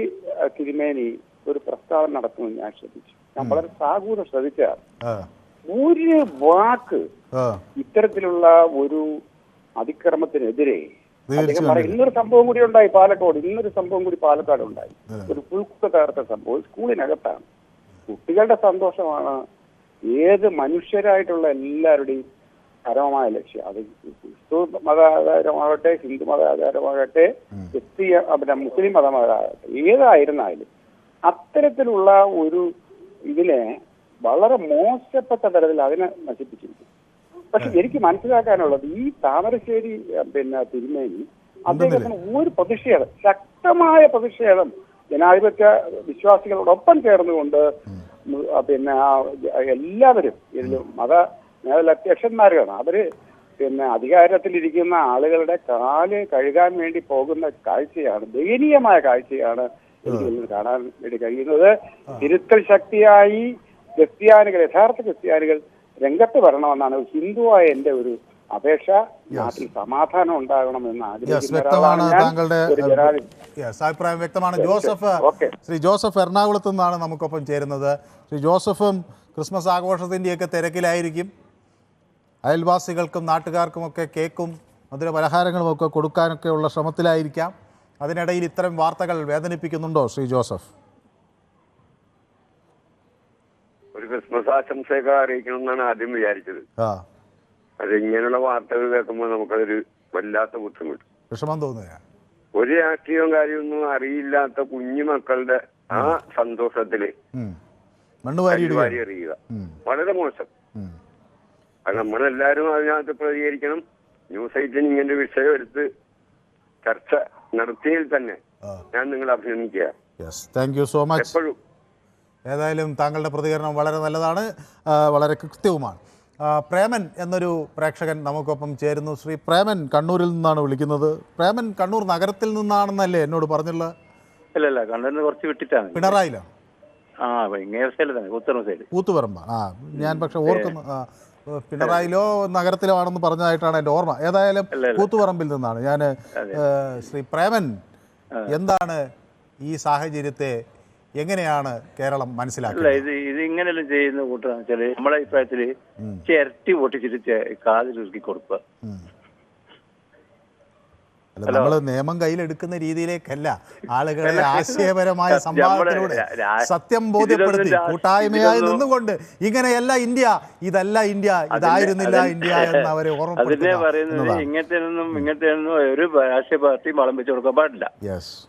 തിരുമേനി ഒരു പ്രസ്താവന നടത്തുമെന്ന് ഞാൻ ശ്രദ്ധിച്ചു. ഞാൻ വളരെ സാഹൂര്യം ശ്രദ്ധിച്ചാൽ ഒരു വാക്ക് ഇത്തരത്തിലുള്ള ഒരു അതിക്രമത്തിനെതിരെ അദ്ദേഹം പറയും. ഇന്നൊരു സംഭവം കൂടി ഉണ്ടായി പാലക്കാട് ഉണ്ടായി. ഒരു പുൽക്കുത്ത തകർത്ത സംഭവം സ്കൂളിനകത്താണ്. കുട്ടികളുടെ സന്തോഷമാണ് ഏത് മനുഷ്യരായിട്ടുള്ള എല്ലാവരുടെയും പരമമായ ലക്ഷ്യം. അത് ക്രിസ്തു മതാചാരമാകട്ടെ, ഹിന്ദു മതാചാരമാകട്ടെ, മുസ്ലിം മതമാകട്ടെ, ഏതായിരുന്നാലും അത്തരത്തിലുള്ള ഒരു ഇതിനെ വളരെ മോശപ്പെട്ട തരത്തിൽ അതിനെ നശിപ്പിച്ചിരിക്കും. പക്ഷെ എനിക്ക് മനസ്സിലാക്കാനുള്ളത്, ഈ താമരശ്ശേരി തിരുമേനി അദ്ദേഹത്തിന് ഒരു പ്രതിഷേധം, ശക്തമായ പ്രതിഷേധം ജനാധിപത്യ വിശ്വാസികളോടൊപ്പം ചേർന്നുകൊണ്ട് എല്ലാവരും ഇതിലും അധ്യക്ഷന്മാരാണ് അവര് അധികാരത്തിലിരിക്കുന്ന ആളുകളുടെ കാല് കഴുകാൻ വേണ്ടി പോകുന്ന കാഴ്ചയാണ്, ദയനീയമായ കാഴ്ചയാണ് എനിക്ക് കാണാൻ വേണ്ടി കഴിയുന്നത്. തിരുത്തൽ ശക്തിയായി യഥാർത്ഥ ക്രിസ്ത്യാനികൾ രംഗത്ത് വരണമെന്നാണ് ഹിന്ദുവായ എന്റെ ഒരു അപേക്ഷ. നാട്ടിൽ സമാധാനം ഉണ്ടാകണമെന്ന് അഭിപ്രായം വ്യക്തമാണ്. ശ്രീ ജോസഫ് എറണാകുളത്ത് നിന്നാണ് നമുക്കൊപ്പം ചേരുന്നത്. ശ്രീ ജോസഫും ക്രിസ്മസ് ആഘോഷത്തിൻ്റെയൊക്കെ തിരക്കിലായിരിക്കും. അയൽവാസികൾക്കും നാട്ടുകാർക്കുമൊക്കെ കേക്കും മധുര പലഹാരങ്ങളുമൊക്കെ കൊടുക്കാനൊക്കെ ഉള്ള ശ്രമത്തിലായിരിക്കാം. അതിനിടയിൽ ഇത്തരം വാർത്തകൾ വേദനിപ്പിക്കുന്നുണ്ടോ ശ്രീ ജോസഫ്? ഒരു ക്രിസ്മസ് ആശംസയൊക്കെ അറിയിക്കണമെന്നാണ് ആദ്യം വിചാരിച്ചത്. അത് ഇങ്ങനെയുള്ള വാർത്തകൾ കേൾക്കുമ്പോൾ നമുക്കതൊരു വല്ലാത്ത ബുദ്ധിമുട്ട്, വിഷമം തോന്നുക. ഒരു രാഷ്ട്രീയവും കാര്യമൊന്നും അറിയില്ലാത്ത കുഞ്ഞു മക്കളുടെ ആ സന്തോഷത്തില് മണ്ണുവാരി എറിയുക വളരെ മോശം. അത് നമ്മളെല്ലാരും അതിനകത്ത് പ്രതികരിക്കണം. ന്യൂസ് 8 ഇങ്ങനെ വിഷയം എടുത്ത് ചർച്ച നടത്തിയതിൽ തന്നെ ഞാൻ നിങ്ങളെ അഭിനന്ദിക്കുക. Thank you so much. എപ്പോഴും ഏതായാലും താങ്കളുടെ പ്രതികരണം വളരെ നല്ലതാണ്, വളരെ കൃത്യവുമാണ്. പ്രേമൻ എന്നൊരു പ്രേക്ഷകൻ നമുക്കൊപ്പം ചേരുന്നു. ശ്രീ പ്രേമൻ കണ്ണൂരിൽ നിന്നാണ് വിളിക്കുന്നത്. പ്രേമൻ കണ്ണൂർ നഗരത്തിൽ നിന്നാണെന്നല്ലേ എന്നോട് പറഞ്ഞുള്ളത്? ഇല്ല, കണ്ണൂരിന് കുറച്ച് വിട്ടിട്ടാണ്. പിണറായിലാണ്? കൂത്തുപറമ്പ. ഞാൻ പക്ഷെ ഓർക്കുന്നു പിണറായിലോ നഗരത്തിലോ ആണെന്ന് പറഞ്ഞതായിട്ടാണ് എൻ്റെ ഓർമ്മ. ഏതായാലും കൂത്തുപറമ്പിൽ നിന്നാണ് ഞാൻ. ശ്രീ പ്രേമൻ, എന്താണ് ഈ സാഹചര്യത്തെ എങ്ങനെയാണ് കേരളം മനസ്സിലാക്കുന്നത്? ഇത് ഇങ്ങനെയെല്ലാം ചെയ്യുന്ന കൂട്ടാന്ന് വെച്ചാല് നമ്മുടെ അഭിപ്രായത്തില് ചിരട്ടി പൊട്ടിച്ചിട്ട് കാതിലിറുക്കി കൊടുക്കുക. നമ്മൾ നിയമം കയ്യിലെടുക്കുന്ന രീതിയിലേക്കല്ല, ആളുകളെ ആശയപരമായ സംവാദത്തിലൂടെ സത്യം ബോധ്യപ്പെടുത്തി കൂട്ടായ്മയായി നിന്നുകൊണ്ട് ഇങ്ങനെയല്ല ഇന്ത്യ, ഇതല്ല ഇന്ത്യ, ഇതായിരുന്നില്ല ഇന്ത്യ എന്ന് അവരെ അതിനെ പറയുന്നത്. ഇങ്ങനത്തെ ഒന്നും ഒരു രാഷ്ട്രീയ പാർട്ടിയും വളം വെച്ച് കൊടുക്കാൻ പാടില്ല.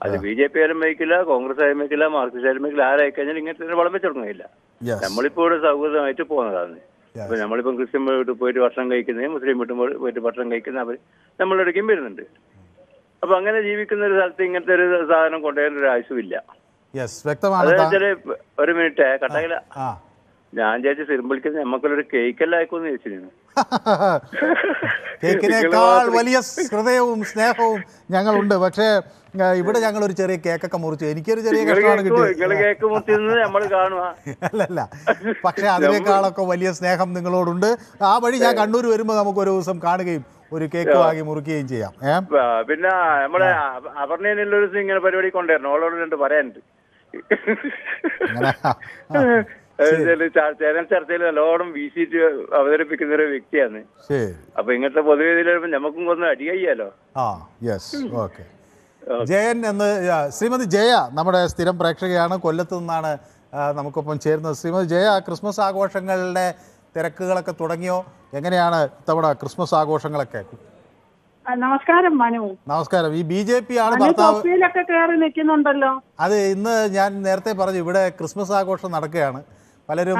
അത് BJP ആയാലും വയ്ക്കില്ല, കോൺഗ്രസ് ആയാലും വയ്ക്കില്ല, മാർക്സിസ്റ്റ് ആയാലും വയ്ക്കില്ല. ആരായി കഴിഞ്ഞാൽ ഇങ്ങനത്തെ വളം വെച്ച് കൊടുക്കുന്നില്ല. നമ്മളിപ്പോ ഇവിടെ സൗഹൃദമായിട്ട് പോകുന്നതാണ്. അപ്പൊ നമ്മളിപ്പം ക്രിസ്ത്യൻ വീട്ടിൽ പോയിട്ട് ഭക്ഷണം കഴിക്കുന്നത്, മുസ്ലിം വീട്ടിൽ പോയിട്ട് ഭക്ഷണം കഴിക്കുന്ന അവർ നമ്മളിടയ്ക്കും വരുന്നുണ്ട്. അപ്പൊ അങ്ങനെ ജീവിക്കുന്ന ഒരു സ്ഥലത്ത് ഇങ്ങനത്തെ ഒരു സാധനം കൊണ്ടുവരാൻ ഒരു ആവശ്യമില്ല. ഒരു മിനിറ്റ് കട്ടാകില്ല. ഞാൻ ചേച്ചി സിറിമ്പിളിക്കുന്ന നമുക്കൊരു കേക്കെല്ലാം ആയിക്കോന്ന് ചോദിച്ചിരുന്നു. കേക്കിനേക്കാൾ വലിയ ഹൃദയവും സ്നേഹവും ഞങ്ങളുണ്ട്. പക്ഷേ ഇവിടെ ഞങ്ങൾ ഒരു ചെറിയ കേക്കൊക്കെ മുറിച്ചു. എനിക്കൊരു ചെറിയ കഷ്ടമാണ് കിട്ടിയത്. കേക്ക് മുറിച്ചിരുന്നത് നമ്മൾ കാണുക. അല്ലല്ല, പക്ഷെ അതിനേക്കാളൊക്കെ വലിയ സ്നേഹം നിങ്ങളോടുണ്ട്. ആ വഴി ഞാൻ കണ്ണൂർ വരുമ്പോൾ നമുക്കൊരു ദിവസം കാണുകയും ഒരു കേക്ക് വാങ്ങി മുറിക്കുകയും ചെയ്യാം. പിന്നെ നമ്മുടെ അപർണയിലുള്ള ഒരു ഇങ്ങനെ പരിപാടി കൊണ്ടുവരണം. ഓളോട് രണ്ട് പറയാനുണ്ട്. ചാനൽ ചർച്ചയിൽ നല്ലോണം വീശിയിട്ട് അവതരിപ്പിക്കുന്ന ഒരു വ്യക്തിയാണ്. അപ്പൊ ഇങ്ങനത്തെ പൊതുവേദിയിൽ നമുക്കും ഒന്ന് അടികയ്യാലോ. ജയൻ എന്ന് ശ്രീമതി ജയ നമ്മുടെ സ്ഥിരം പ്രേക്ഷകയാണ്, കൊല്ലത്ത് നിന്നാണ് നമുക്കൊപ്പം ചേരുന്നത്. ശ്രീമതി ജയ, ക്രിസ്മസ് ആഘോഷങ്ങളുടെ തിരക്കുകളൊക്കെ തുടങ്ങിയോ? എങ്ങനെയാണ് ഇത്തവണ ക്രിസ്മസ് ആഘോഷങ്ങളൊക്കെ? നമസ്കാരം മനു. നമസ്കാരം. ഈ BJP ആണ് നിൽക്കുന്നുണ്ടല്ലോ. അത് ഇന്ന് ഞാൻ നേരത്തെ പറഞ്ഞു, ഇവിടെ ക്രിസ്മസ് ആഘോഷം നടക്കുകയാണ്. പലരും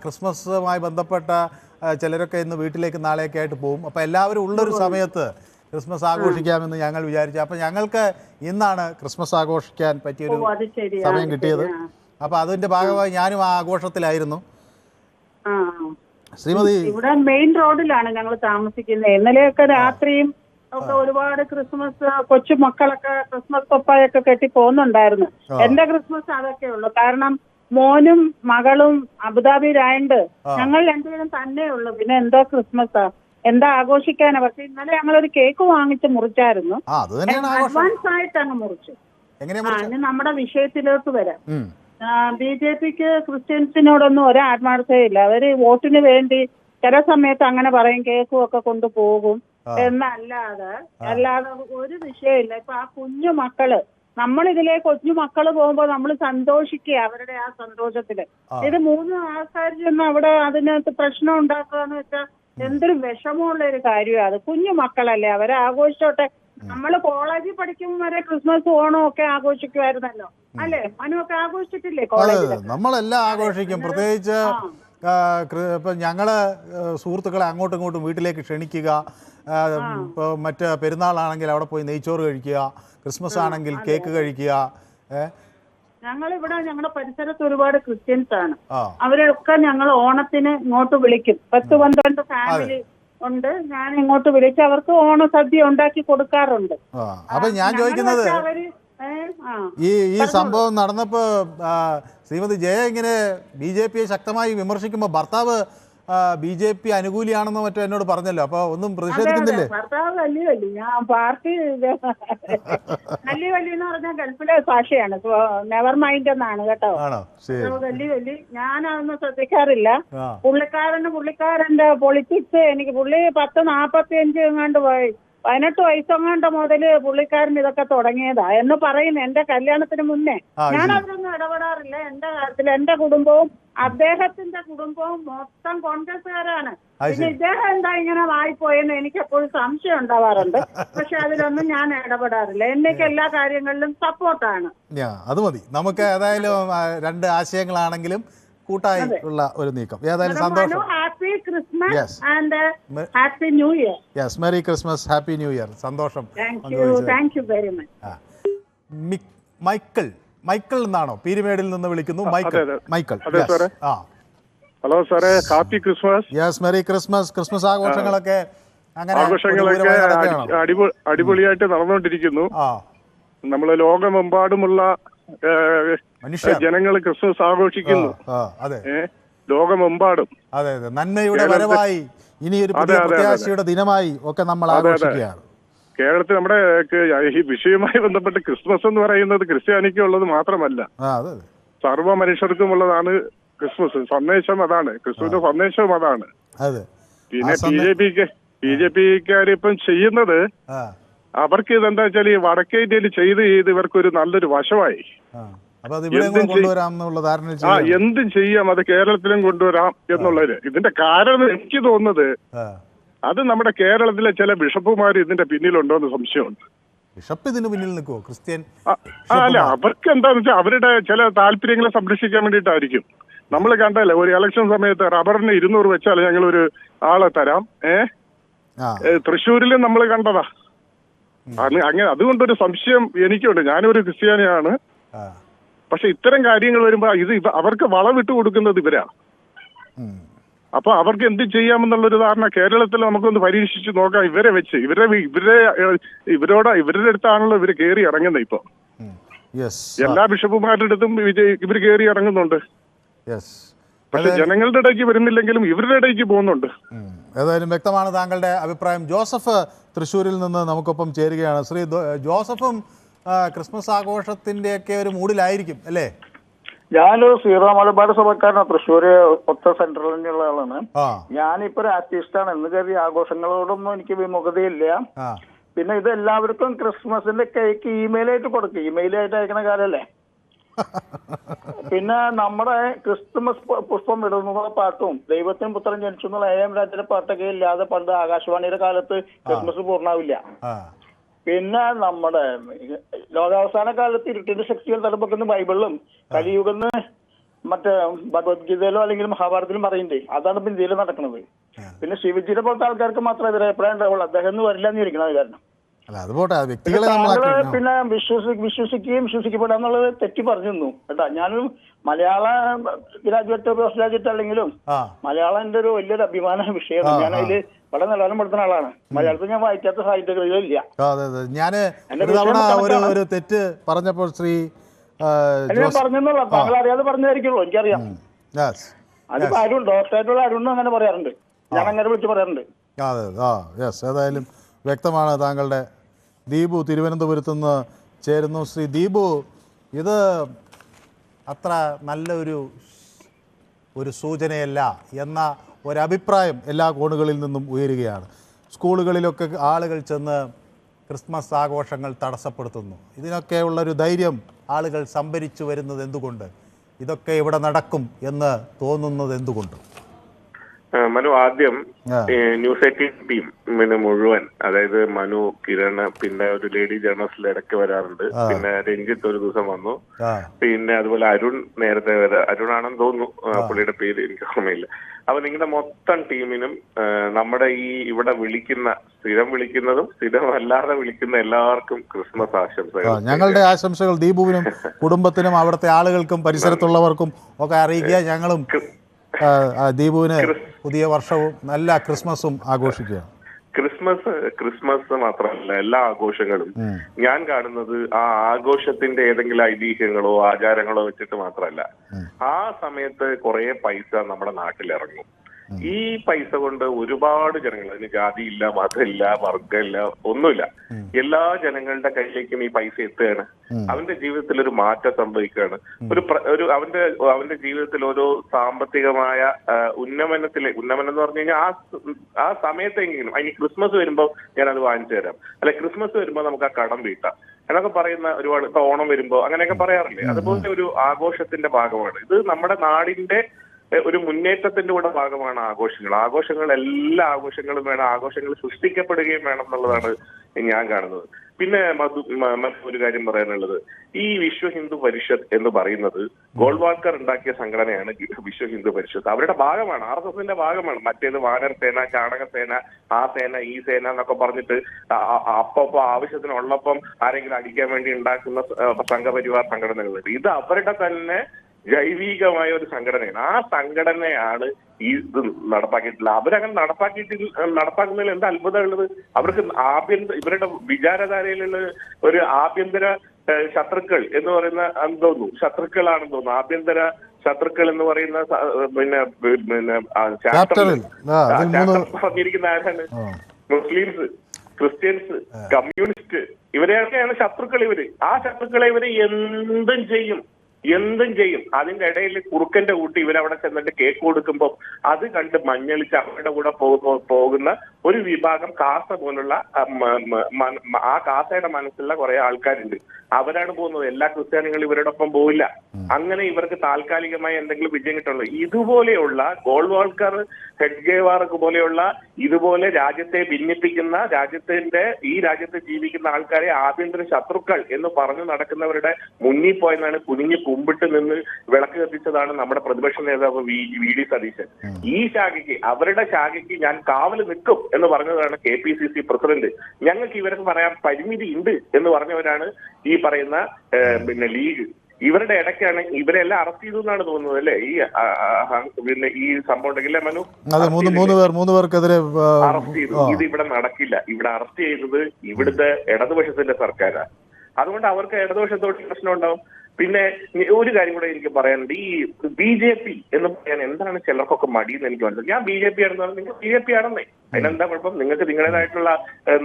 ക്രിസ്മസുമായി ബന്ധപ്പെട്ട ചിലരൊക്കെ ഇന്ന് വീട്ടിലേക്ക് നാളെയൊക്കെ ആയിട്ട് പോകും. അപ്പോൾ എല്ലാവരും ഉള്ളൊരു സമയത്ത് ക്രിസ്മസ് ആഘോഷിക്കാമെന്ന് ഞങ്ങൾ വിചാരിച്ചു. അപ്പം ഞങ്ങൾക്ക് ഇന്നാണ് ക്രിസ്മസ് ആഘോഷിക്കാൻ പറ്റിയൊരു സമയം കിട്ടിയത്. അപ്പം അതിൻ്റെ ഭാഗമായി ഞാനും ആ ആഘോഷത്തിലായിരുന്നു. ശ്രീമതി, ഇവിടെ മെയിൻ റോഡിലാണ് ഞങ്ങൾ താമസിക്കുന്നത്. ഇന്നലെയൊക്കെ രാത്രിയും ഒക്കെ ഒരുപാട് ക്രിസ്മസ് കൊച്ചു മക്കളൊക്കെ ക്രിസ്മസ് പപ്പായൊക്കെ കെട്ടി പോകുന്നുണ്ടായിരുന്നു. എന്റെ ക്രിസ്മസ് അതൊക്കെ ഉള്ളു. കാരണം മോനും മകളും അബുദാബിയിലായണ്ട് ഞങ്ങൾ രണ്ടുപേരും തന്നെ ഉള്ളു. പിന്നെ എന്തോ ക്രിസ്മസാ, എന്താ ആഘോഷിക്കാനാ. പക്ഷെ ഇന്നലെ ഞങ്ങളൊരു കേക്ക് വാങ്ങിച്ച് മുറിച്ചായിരുന്നു. അഡ്വാൻസ് ആയിട്ട് അങ്ങ് മുറിച്ചു. ഇനി നമ്മുടെ വിഷയത്തിലോട്ട് വരാം. BJPക്ക് ക്രിസ്ത്യൻസിനോടൊന്നും ഒരു ആത്മാർത്ഥതയും ഇല്ല. അവര് വോട്ടിന് വേണ്ടി ചില സമയത്ത് അങ്ങനെ പറയും, കേക്കും ഒക്കെ കൊണ്ടുപോകും എന്നല്ലാതെ ഒരു വിഷയമില്ല. ഇപ്പൊ ആ കുഞ്ഞു മക്കള്, നമ്മളിതിലെ കൊച്ചു മക്കള് പോകുമ്പോ നമ്മൾ സന്തോഷിക്കുക അവരുടെ ആ സന്തോഷത്തില്. ഇത് 3 ആൾക്കാർ ചെന്ന് അവിടെ അതിനകത്ത് പ്രശ്നം ഉണ്ടാക്കുക എന്ന് വെച്ചാൽ എന്തൊരു വിഷമമുള്ള ഒരു കാര്യമാണ്. അത് കുഞ്ഞു മക്കളല്ലേ, അവരെ ആഘോഷിച്ചോട്ടെ. നമ്മള് കോളേജിൽ പഠിക്കുമ്പോൾ വരെ ക്രിസ്മസ് ഓണം ഒക്കെ ആഘോഷിക്കുമായിരുന്നല്ലോ, അല്ലേ? മനുവൊക്കെ ആഘോഷിച്ചിട്ടില്ലേ കോളേജിൽ? നമ്മളെല്ലാം ആഘോഷിക്കും. പ്രത്യേകിച്ച് ഇപ്പം ഞങ്ങള് സുഹൃത്തുക്കളെ അങ്ങോട്ടും ഇങ്ങോട്ടും വീട്ടിലേക്ക് ക്ഷണിക്കുക. ഇപ്പോൾ മറ്റ് പെരുന്നാളാണെങ്കിൽ അവിടെ പോയി നെയ്ച്ചോറ് കഴിക്കുക, ക്രിസ്മസ് ആണെങ്കിൽ കേക്ക് കഴിക്കുക. ഞങ്ങളിവിടെ ഞങ്ങളുടെ പരിസരത്ത് ഒരുപാട് ക്രിസ്ത്യൻസ് ആണ്. അവരൊക്കെ ഞങ്ങൾ ഓണത്തിന് ഇങ്ങോട്ട് വിളിക്കും. 10-12 ഫാമിലി ഉണ്ട്. ഞാൻ ഇങ്ങോട്ട് വിളിച്ച് അവർക്ക് ഓണ സദ്യ ഉണ്ടാക്കി കൊടുക്കാറുണ്ട്. അപ്പൊ ഞാൻ ചോദിക്കുന്നത്, ഈ സംഭവം നടന്നപ്പോ ശ്രീമതി ജയ ഇങ്ങനെ BJPയെ ശക്തമായി വിമർശിക്കുമ്പോ ഭർത്താവ് BJP അനുകൂലിയാണെന്നോ മറ്റോ എന്നോട് പറഞ്ഞല്ലോ. അപ്പൊ ഒന്നും പ്രതിഷേധിക്കുന്നില്ലേ? ഭർത്താവ് വലിയ ഞാൻ പാർട്ടി വലിയ എന്ന് പറഞ്ഞാൽ ഗൾഫിലെ ഭാഷയാണ്. നെവർ മൈൻഡ് എന്നാണ് കേട്ടോ. വലിയ ഞാനതൊന്നും ശ്രദ്ധിക്കാറില്ല. പുള്ളിക്കാരന്റെ പൊളിറ്റിക്സ് എനിക്ക് പുള്ളി 10-45 എങ്ങാണ്ട് 18 വയസ്സെങ്ങാണ്ട് മുതല് പുള്ളിക്കാരൻ ഇതൊക്കെ തുടങ്ങിയതാ എന്ന് പറയുന്നു. എന്റെ കല്യാണത്തിന് മുന്നേ ഞാൻ അതിലൊന്നും ഇടപെടാറില്ല. എന്റെ കാര്യത്തിൽ എന്റെ കുടുംബവും അദ്ദേഹത്തിന്റെ കുടുംബവും മൊത്തം കോൺഗ്രസ്സുകാരാണ്. പിന്നെ ഇദ്ദേഹം എന്താ ഇങ്ങനെ വായിപ്പോയെന്ന് എനിക്ക് എപ്പോഴും സംശയം ഉണ്ടാവാറുണ്ട്. പക്ഷെ അതിലൊന്നും ഞാൻ ഇടപെടാറില്ല. എനിക്ക് എല്ലാ കാര്യങ്ങളിലും സപ്പോർട്ടാണ്. അത് മതി നമുക്ക്. ഏതായാലും 2 ആശയങ്ങളാണെങ്കിലും കൂട്ടായി ഉള്ള ഒരു നീക്കം. ഏതായാലും സന്തോഷം. Happy Christmas and happy new year. Yes, merry Christmas, happy new year. സന്തോഷം. Thank you very much. Michael എന്നാണോ പീരുമേടിൽ നിന്ന് വിളിക്കുന്നു? മൈക്കിൾ. ഹലോ സാറേ, happy Christmas. Yes, merry Christmas. Christmas ആഘോഷങ്ങളൊക്കെ അടിപൊളിയായിട്ട് നടന്നുകൊണ്ടിരിക്കുന്നു. നമ്മള് ലോകമെമ്പാടുമുള്ള ജനങ്ങൾ ക്രിസ്മസ് ആഘോഷിക്കുന്നു. ലോകമെമ്പാടും നന്മയുടെ വരവായി ഇനിയൊരു പ്രത്യാശയുടെ ദിനമായി ഒക്കെ നമ്മൾ ആഘോഷിക്കുകയാണ്. കേരളത്തിൽ നമ്മുടെ ഈ വിഷയവുമായി ബന്ധപ്പെട്ട് ക്രിസ്മസ് എന്ന് പറയുന്നത് ക്രിസ്ത്യാനിക്ക് ഉള്ളത് മാത്രമല്ല, സർവ്വ മനുഷ്യർക്കും ഉള്ളതാണ് ക്രിസ്മസ്. സന്ദേശം അതാണ്, ക്രിസ്തുവിന്റെ സന്ദേശവും അതാണ്. പിന്നെ BJPക്കാർ ഇപ്പം ചെയ്യുന്നത്, അവർക്ക് ഇതെന്താ വെച്ചാൽ ഈ വടക്കേ ഇന്ത്യയിൽ ചെയ്ത് ഇവർക്കൊരു നല്ലൊരു വശമായി. എന്തും ചെയ്യാം, അത് കേരളത്തിലും കൊണ്ടുവരാം എന്നുള്ളത്. ഇതിന്റെ കാരണം എനിക്ക് തോന്നുന്നത് അത് നമ്മുടെ കേരളത്തിലെ ചില ബിഷപ്പുമാർ ഇതിന്റെ പിന്നിലുണ്ടോ എന്ന് സംശയമുണ്ട്. ബിഷപ്പ് ഇതിന് പിന്നിൽ നിൽക്കുമോ? ക്രിസ്ത്യൻ അല്ല, അവർക്ക് എന്താന്ന് വെച്ചാൽ അവരുടെ ചില താല്പര്യങ്ങളെ സംരക്ഷിക്കാൻ വേണ്ടിയിട്ടായിരിക്കും. നമ്മൾ കണ്ടല്ലേ, ഒരു ഇലക്ഷൻ സമയത്ത് റബ്ബറിന് 200 വെച്ചാൽ ഞങ്ങൾ ഒരു ആളെ തരാം. തൃശ്ശൂരിലും നമ്മൾ കണ്ടതാ. അങ്ങനെ അതുകൊണ്ടൊരു സംശയം എനിക്കുണ്ട്. ഞാനൊരു ക്രിസ്ത്യാനിയാണ്. പക്ഷെ ഇത്തരം കാര്യങ്ങൾ വരുമ്പോ അവർക്ക് വളവിട്ട് കൊടുക്കുന്നത് ഇവരാ. അപ്പൊ അവർക്ക് എന്ത് ചെയ്യാമെന്നുള്ളൊരു ധാരണ കേരളത്തിൽ നമുക്കൊന്ന് പരീക്ഷിച്ച് നോക്കാം. ഇവരെ വെച്ച് ഇവരുടെ അടുത്താണല്ലോ ഇവര് കയറി ഇറങ്ങുന്നത്. ഇപ്പൊ എല്ലാ ബിഷപ്പുമാരുടെ അടുത്തും ഇവർ കയറി ഇറങ്ങുന്നുണ്ട്. പക്ഷെ ജനങ്ങളുടെ ഇടയ്ക്ക് വരുന്നില്ലെങ്കിലും ഇവരുടെ ഇടയ്ക്ക് പോകുന്നുണ്ട്. ഏതായാലും വ്യക്തമാണ് താങ്കളുടെ അഭിപ്രായം. ജോസഫ് തൃശ്ശൂരിൽ നിന്ന് നമുക്കൊപ്പം ചേരുകയാണ്. ശ്രീ ജോസഫും ക്രിസ്മസ് ആഘോഷത്തിൻ്റെയൊക്കെ ഒരു മൂഡിലായിരിക്കും അല്ലേ? ഞാനൊരു സീറോ മലബാർ സഭക്കാരനാണ്. തൃശ്ശൂര് ഒത്ത സെൻട്രൽ തന്നെയുള്ള ആളാണ്. ഞാനിപ്പോ ഒരു ആർട്ടിസ്റ്റാണ്. എന്ന് കരുതി ആഘോഷങ്ങളോടൊന്നും എനിക്ക് വിമുഖതയില്ല. പിന്നെ ഇത് എല്ലാവർക്കും ക്രിസ്മസിന്റെ കേക്ക് ഇമെയിലായിട്ട് കൊടുക്കും. ഇമെയിലായിട്ട് അയക്കണ കാലല്ലേ. പിന്നെ നമ്മുടെ ക്രിസ്തുമസ് പുഷ്പം ഇടുന്ന പാട്ടും ദൈവത്തിന് പുത്രൻ ജനിച്ചു എന്നുള്ള AM രാജയുടെ പാട്ടൊക്കെ ഇല്ലാതെ പണ്ട് ആകാശവാണിയുടെ കാലത്ത് ക്രിസ്മസ് പൂർണ്ണാവില്ല. പിന്നെ നമ്മുടെ ലോകാവസാന കാലത്ത് ഇരുട്ടിന്റെ ശക്തികൾ തലപ്പൊക്കുന്ന ബൈബിളിലും കലിയുഗന്ന് മറ്റേ ഭഗവത്ഗീതയിലോ അല്ലെങ്കിൽ മഹാഭാരതത്തിലും പറയുന്നുണ്ട്. അതാണ് ഇപ്പൊ ഇന്ത്യയിൽ നടക്കുന്നത്. പിന്നെ ശിവജിയുടെ പോലത്തെ ആൾക്കാർക്ക് മാത്രമേ എതിരഭിപ്രായം ഉണ്ടാവുള്ളൂ. അദ്ദേഹം ഒന്നും വരില്ല എന്ന് ഇരിക്കുന്നത് കാരണം. പിന്നെ വിശ്വസിക്കുകയും വിശ്വസിക്കപ്പെടാന്നുള്ളത് തെറ്റി പറഞ്ഞു കേട്ടാ. ഞാനൊരു മലയാള ഗ്രാജുവേറ്റ് പോസ്റ്റ് ഗ്രാജുവേറ്റ് അല്ലെങ്കിലും മലയാളം എന്റെ ഒരു വലിയൊരു അഭിമാന വിഷയമാണ്. ഞാൻ അതില് വളരെ നിലവാരം പെടുത്തുന്ന ആളാണ്. മലയാളത്തിൽ ഞാൻ വായിക്കാത്ത സാഹിത്യങ്ങളില്ല. ഞാന് ഒരു തെറ്റ് പറഞ്ഞപ്പോൾ ശ്രീ ഞാൻ പറഞ്ഞെന്നുള്ള താങ്കൾ അറിയാതെ പറഞ്ഞായിരിക്കുള്ളൂ. എനിക്കറിയാം. അതിപ്പോ അരുൺ ഡോക്ടറായിട്ടുള്ള അരുണും അങ്ങനെ പറയാറുണ്ട്. ഞാൻ അങ്ങനെ വിളിച്ച് പറയാറുണ്ട്. ഏതായാലും വ്യക്തമാണ്. താങ്കളുടെ ദീപു തിരുവനന്തപുരത്ത് നിന്ന് ചേരുന്നു. ശ്രീ ദീപു, ഇത് അത്ര നല്ലൊരു സൂചനയല്ല എന്ന ഒരഭിപ്രായം എല്ലാ കോണുകളിൽ നിന്നും ഉയരുകയാണ്. സ്കൂളുകളിലൊക്കെ ആളുകൾ ചെന്ന് ക്രിസ്മസ് ആഘോഷങ്ങൾ തടസ്സപ്പെടുത്തുന്നു. ഇതിനൊക്കെ ഉള്ളൊരു ധൈര്യം ആളുകൾ സംഭരിച്ചു വരുന്നത് എന്തുകൊണ്ട്? ഇതൊക്കെ ഇവിടെ നടക്കും എന്ന് തോന്നുന്നത് എന്തുകൊണ്ട്? മനു, ആദ്യം ന്യൂസ് 18 ടീം മുഴുവൻ, അതായത് മനു, കിരൺ, പിന്നെ ഒരു ലേഡി ജേർണലിസ്റ്റ് ഇടയ്ക്ക് വരാറുണ്ട്, പിന്നെ രഞ്ജിത്ത് ഒരു ദിവസം വന്നു, പിന്നെ അതുപോലെ അരുൺ നേരത്തെ അരുണാണെന്ന് തോന്നുന്നു, പുള്ളിയുടെ പേര് എനിക്ക് ഓർമ്മയില്ല. അപ്പൊ നിങ്ങളുടെ മൊത്തം ടീമിനും നമ്മുടെ ഈ ഇവിടെ സ്ഥിരം വിളിക്കുന്നതും സ്ഥിരമല്ലാതെ വിളിക്കുന്ന എല്ലാവർക്കും ക്രിസ്മസ് ആശംസകൾ. ഞങ്ങളുടെ ആശംസകൾ ദീപുവിനും കുടുംബത്തിനും അവിടുത്തെ ആളുകൾക്കും പരിസരത്തുള്ളവർക്കും ഒക്കെ അറിയിക്കുക. ഞങ്ങളും ദീപുവിന് പുതിയ വർഷവും നല്ല ക്രിസ്മസും ആഘോഷിക്കുകയാണ്. ക്രിസ്മസ് മാത്രമല്ല, എല്ലാ ആഘോഷങ്ങളും ഞാൻ കാണുന്നത് ആ ആഘോഷത്തിന്റെ ഏതെങ്കിലും ഐതിഹ്യങ്ങളോ ആചാരങ്ങളോ വെച്ചിട്ട് മാത്രമല്ല. ആ സമയത്ത് കുറെ പൈസ നമ്മുടെ നാട്ടിലിറങ്ങും. ഈ പൈസ കൊണ്ട് ഒരുപാട് ജനങ്ങൾ, അതിന് ജാതിയില്ല, മതമില്ല, വർഗമില്ല, ഒന്നുമില്ല, എല്ലാ ജനങ്ങളുടെ കയ്യിലേക്കും ഈ പൈസ എത്തുകയാണ്. അവന്റെ ജീവിതത്തിൽ ഒരു മാറ്റം സംഭവിക്കുകയാണ്. അവന്റെ ജീവിതത്തിൽ ഓരോ സാമ്പത്തികമായ ഉന്നമനം എന്ന് പറഞ്ഞു കഴിഞ്ഞാൽ ആ സമയത്തെങ്കിലും, അതിന് ക്രിസ്മസ് വരുമ്പോൾ ഞാൻ അത് വാങ്ങിച്ചു തരാം, അല്ലെ ക്രിസ്മസ് വരുമ്പോൾ നമുക്ക് ആ കടം വീട്ടാം എന്നൊക്കെ പറയുന്ന ഒരുപാട്, ഓണം വരുമ്പോ അങ്ങനെയൊക്കെ പറയാറില്ലേ, അതുപോലെ ഒരു ആഘോഷത്തിന്റെ ഭാഗമാണ് ഇത്. നമ്മുടെ നാടിന്റെ ഒരു മുന്നേറ്റത്തിന്റെ കൂടെ ഭാഗമാണ് ആഘോഷങ്ങൾ. എല്ലാ ആഘോഷങ്ങളും വേണം, ആഘോഷങ്ങൾ സൃഷ്ടിക്കപ്പെടുകയും വേണം എന്നുള്ളതാണ് ഞാൻ കാണുന്നത്. പിന്നെ ഒരു കാര്യം പറയാനുള്ളത്, ഈ വിശ്വ ഹിന്ദു പരിഷത്ത് എന്ന് പറയുന്നത് ഗോൾവാൾക്കർ ഉണ്ടാക്കിയ സംഘടനയാണ്. വിശ്വ ഹിന്ദു പരിഷത്ത് അവരുടെ ഭാഗമാണ്, RSSന്റെ ഭാഗമാണ്. മറ്റേത് വാനർ സേന, ചാണകസേന, ആ സേന, ഈ സേന എന്നൊക്കെ പറഞ്ഞിട്ട് അപ്പൊ ആവശ്യത്തിനുള്ളപ്പം ആരെങ്കിലും അടിക്കാൻ വേണ്ടി ഉണ്ടാക്കുന്ന സംഘപരിവാർ സംഘടനകളുണ്ട്. ഇത് അവരുടെ തന്നെ ജൈവികമായ ഒരു സംഘടനയാണ്. ആ സംഘടനയാണ് ഈ ഇത് നടപ്പാക്കിയിട്ടില്ല. അവരങ്ങനെ നടപ്പാക്കുന്നതിൽ എന്താ അത്ഭുതമുള്ളത്? അവർക്ക് ഇവരുടെ വിചാരധാരയിലുള്ള ഒരു ആഭ്യന്തര ശത്രുക്കൾ എന്ന് പറയുന്ന ശത്രുക്കളാണെന്ന് തോന്നുന്നു. ആഭ്യന്തര ശത്രുക്കൾ എന്ന് പറയുന്ന പറഞ്ഞിരിക്കുന്ന ആരാണ്? മുസ്ലിംസ്, ക്രിസ്ത്യൻസ്, കമ്മ്യൂണിസ്റ്റ്, ഇവരെയൊക്കെയാണ് ശത്രുക്കൾ. ആ ശത്രുക്കളെ എന്തും ചെയ്യും. അതിന്റെ ഇടയിൽ കുറുക്കന്റെ കൂട്ടി ഇവരവിടെ ചെന്നിട്ട് കേക്ക് കൊടുക്കുമ്പോൾ അത് കണ്ട് മഞ്ഞളിച്ച് അവരുടെ കൂടെ പോകുന്ന ഒരു വിഭാഗം കാസ പോലുള്ള ആ കാസയുടെ മനസ്സിലുള്ള കുറെ ആൾക്കാരുണ്ട്. അവരാണ് പോകുന്നത്. എല്ലാ ക്രിസ്ത്യാനികളും ഇവരോടൊപ്പം പോവില്ല. അങ്ങനെ ഇവർക്ക് താൽക്കാലികമായി എന്തെങ്കിലും വിജയം കിട്ടുള്ളൂ. ഇതുപോലെയുള്ള ഗോൾവാൾക്കർ, ഹെഡ്ഗേവാർക്ക് പോലെയുള്ള ഇതുപോലെ രാജ്യത്തെ ഭിന്നിപ്പിക്കുന്ന, ഈ രാജ്യത്ത് ജീവിക്കുന്ന ആൾക്കാരെ ആഭ്യന്തര ശത്രുക്കൾ എന്ന് പറഞ്ഞു നടക്കുന്നവരുടെ മുന്നിൽ പോയെന്നാണ് കുനിഞ്ഞ് കുമ്പിട്ട് നിന്ന് വിളക്ക് കത്തിച്ചതാണ് നമ്മുടെ പ്രതിപക്ഷ നേതാവ് VD സതീശൻ. ഈ അവരുടെ ശാഖയ്ക്ക് ഞാൻ കാവല് നിൽക്കും എന്ന് പറഞ്ഞതാണ് KPCC പ്രസിഡന്റ്. ഞങ്ങൾക്ക് ഇവർക്ക് പറയാൻ പരിമിതി ഉണ്ട് എന്ന് പറഞ്ഞവരാണ് ഈ പറയുന്ന ലീഗ്. ഇവരുടെ ഇടയ്ക്കാണ് ഇവരെല്ലാം അറസ്റ്റ് ചെയ്തു എന്നാണ് തോന്നുന്നത്, അല്ലേ? ഈ സംഭവം ഉണ്ടെങ്കിലേ മനു, മൂന്ന് പേർക്കെതിരെ അറസ്റ്റ് ചെയ്തു. ഇത് ഇവിടെ നടക്കില്ല. ഇവിടെ അറസ്റ്റ് ചെയ്തത് ഇവിടുത്തെ ഇടതുപക്ഷത്തിന്റെ സർക്കാരാണ്. അതുകൊണ്ട് അവർക്ക് ഇടതുപക്ഷത്തോട് പ്രശ്നം ഉണ്ടാവും. പിന്നെ ഒരു കാര്യം കൂടെ എനിക്ക് പറയാനുണ്ട്. ഈ BJP എന്ന് പറയാൻ എന്താണ് ചിലർക്കൊക്കെ മടിയെന്ന് എനിക്ക് മനസ്സിലായി. ഞാൻ BJP ആണെന്ന് പറഞ്ഞാൽ നിങ്ങൾ BJP ആണെന്നേ, അതിനെന്താ കുഴപ്പം? നിങ്ങൾക്ക് നിങ്ങളുടേതായിട്ടുള്ള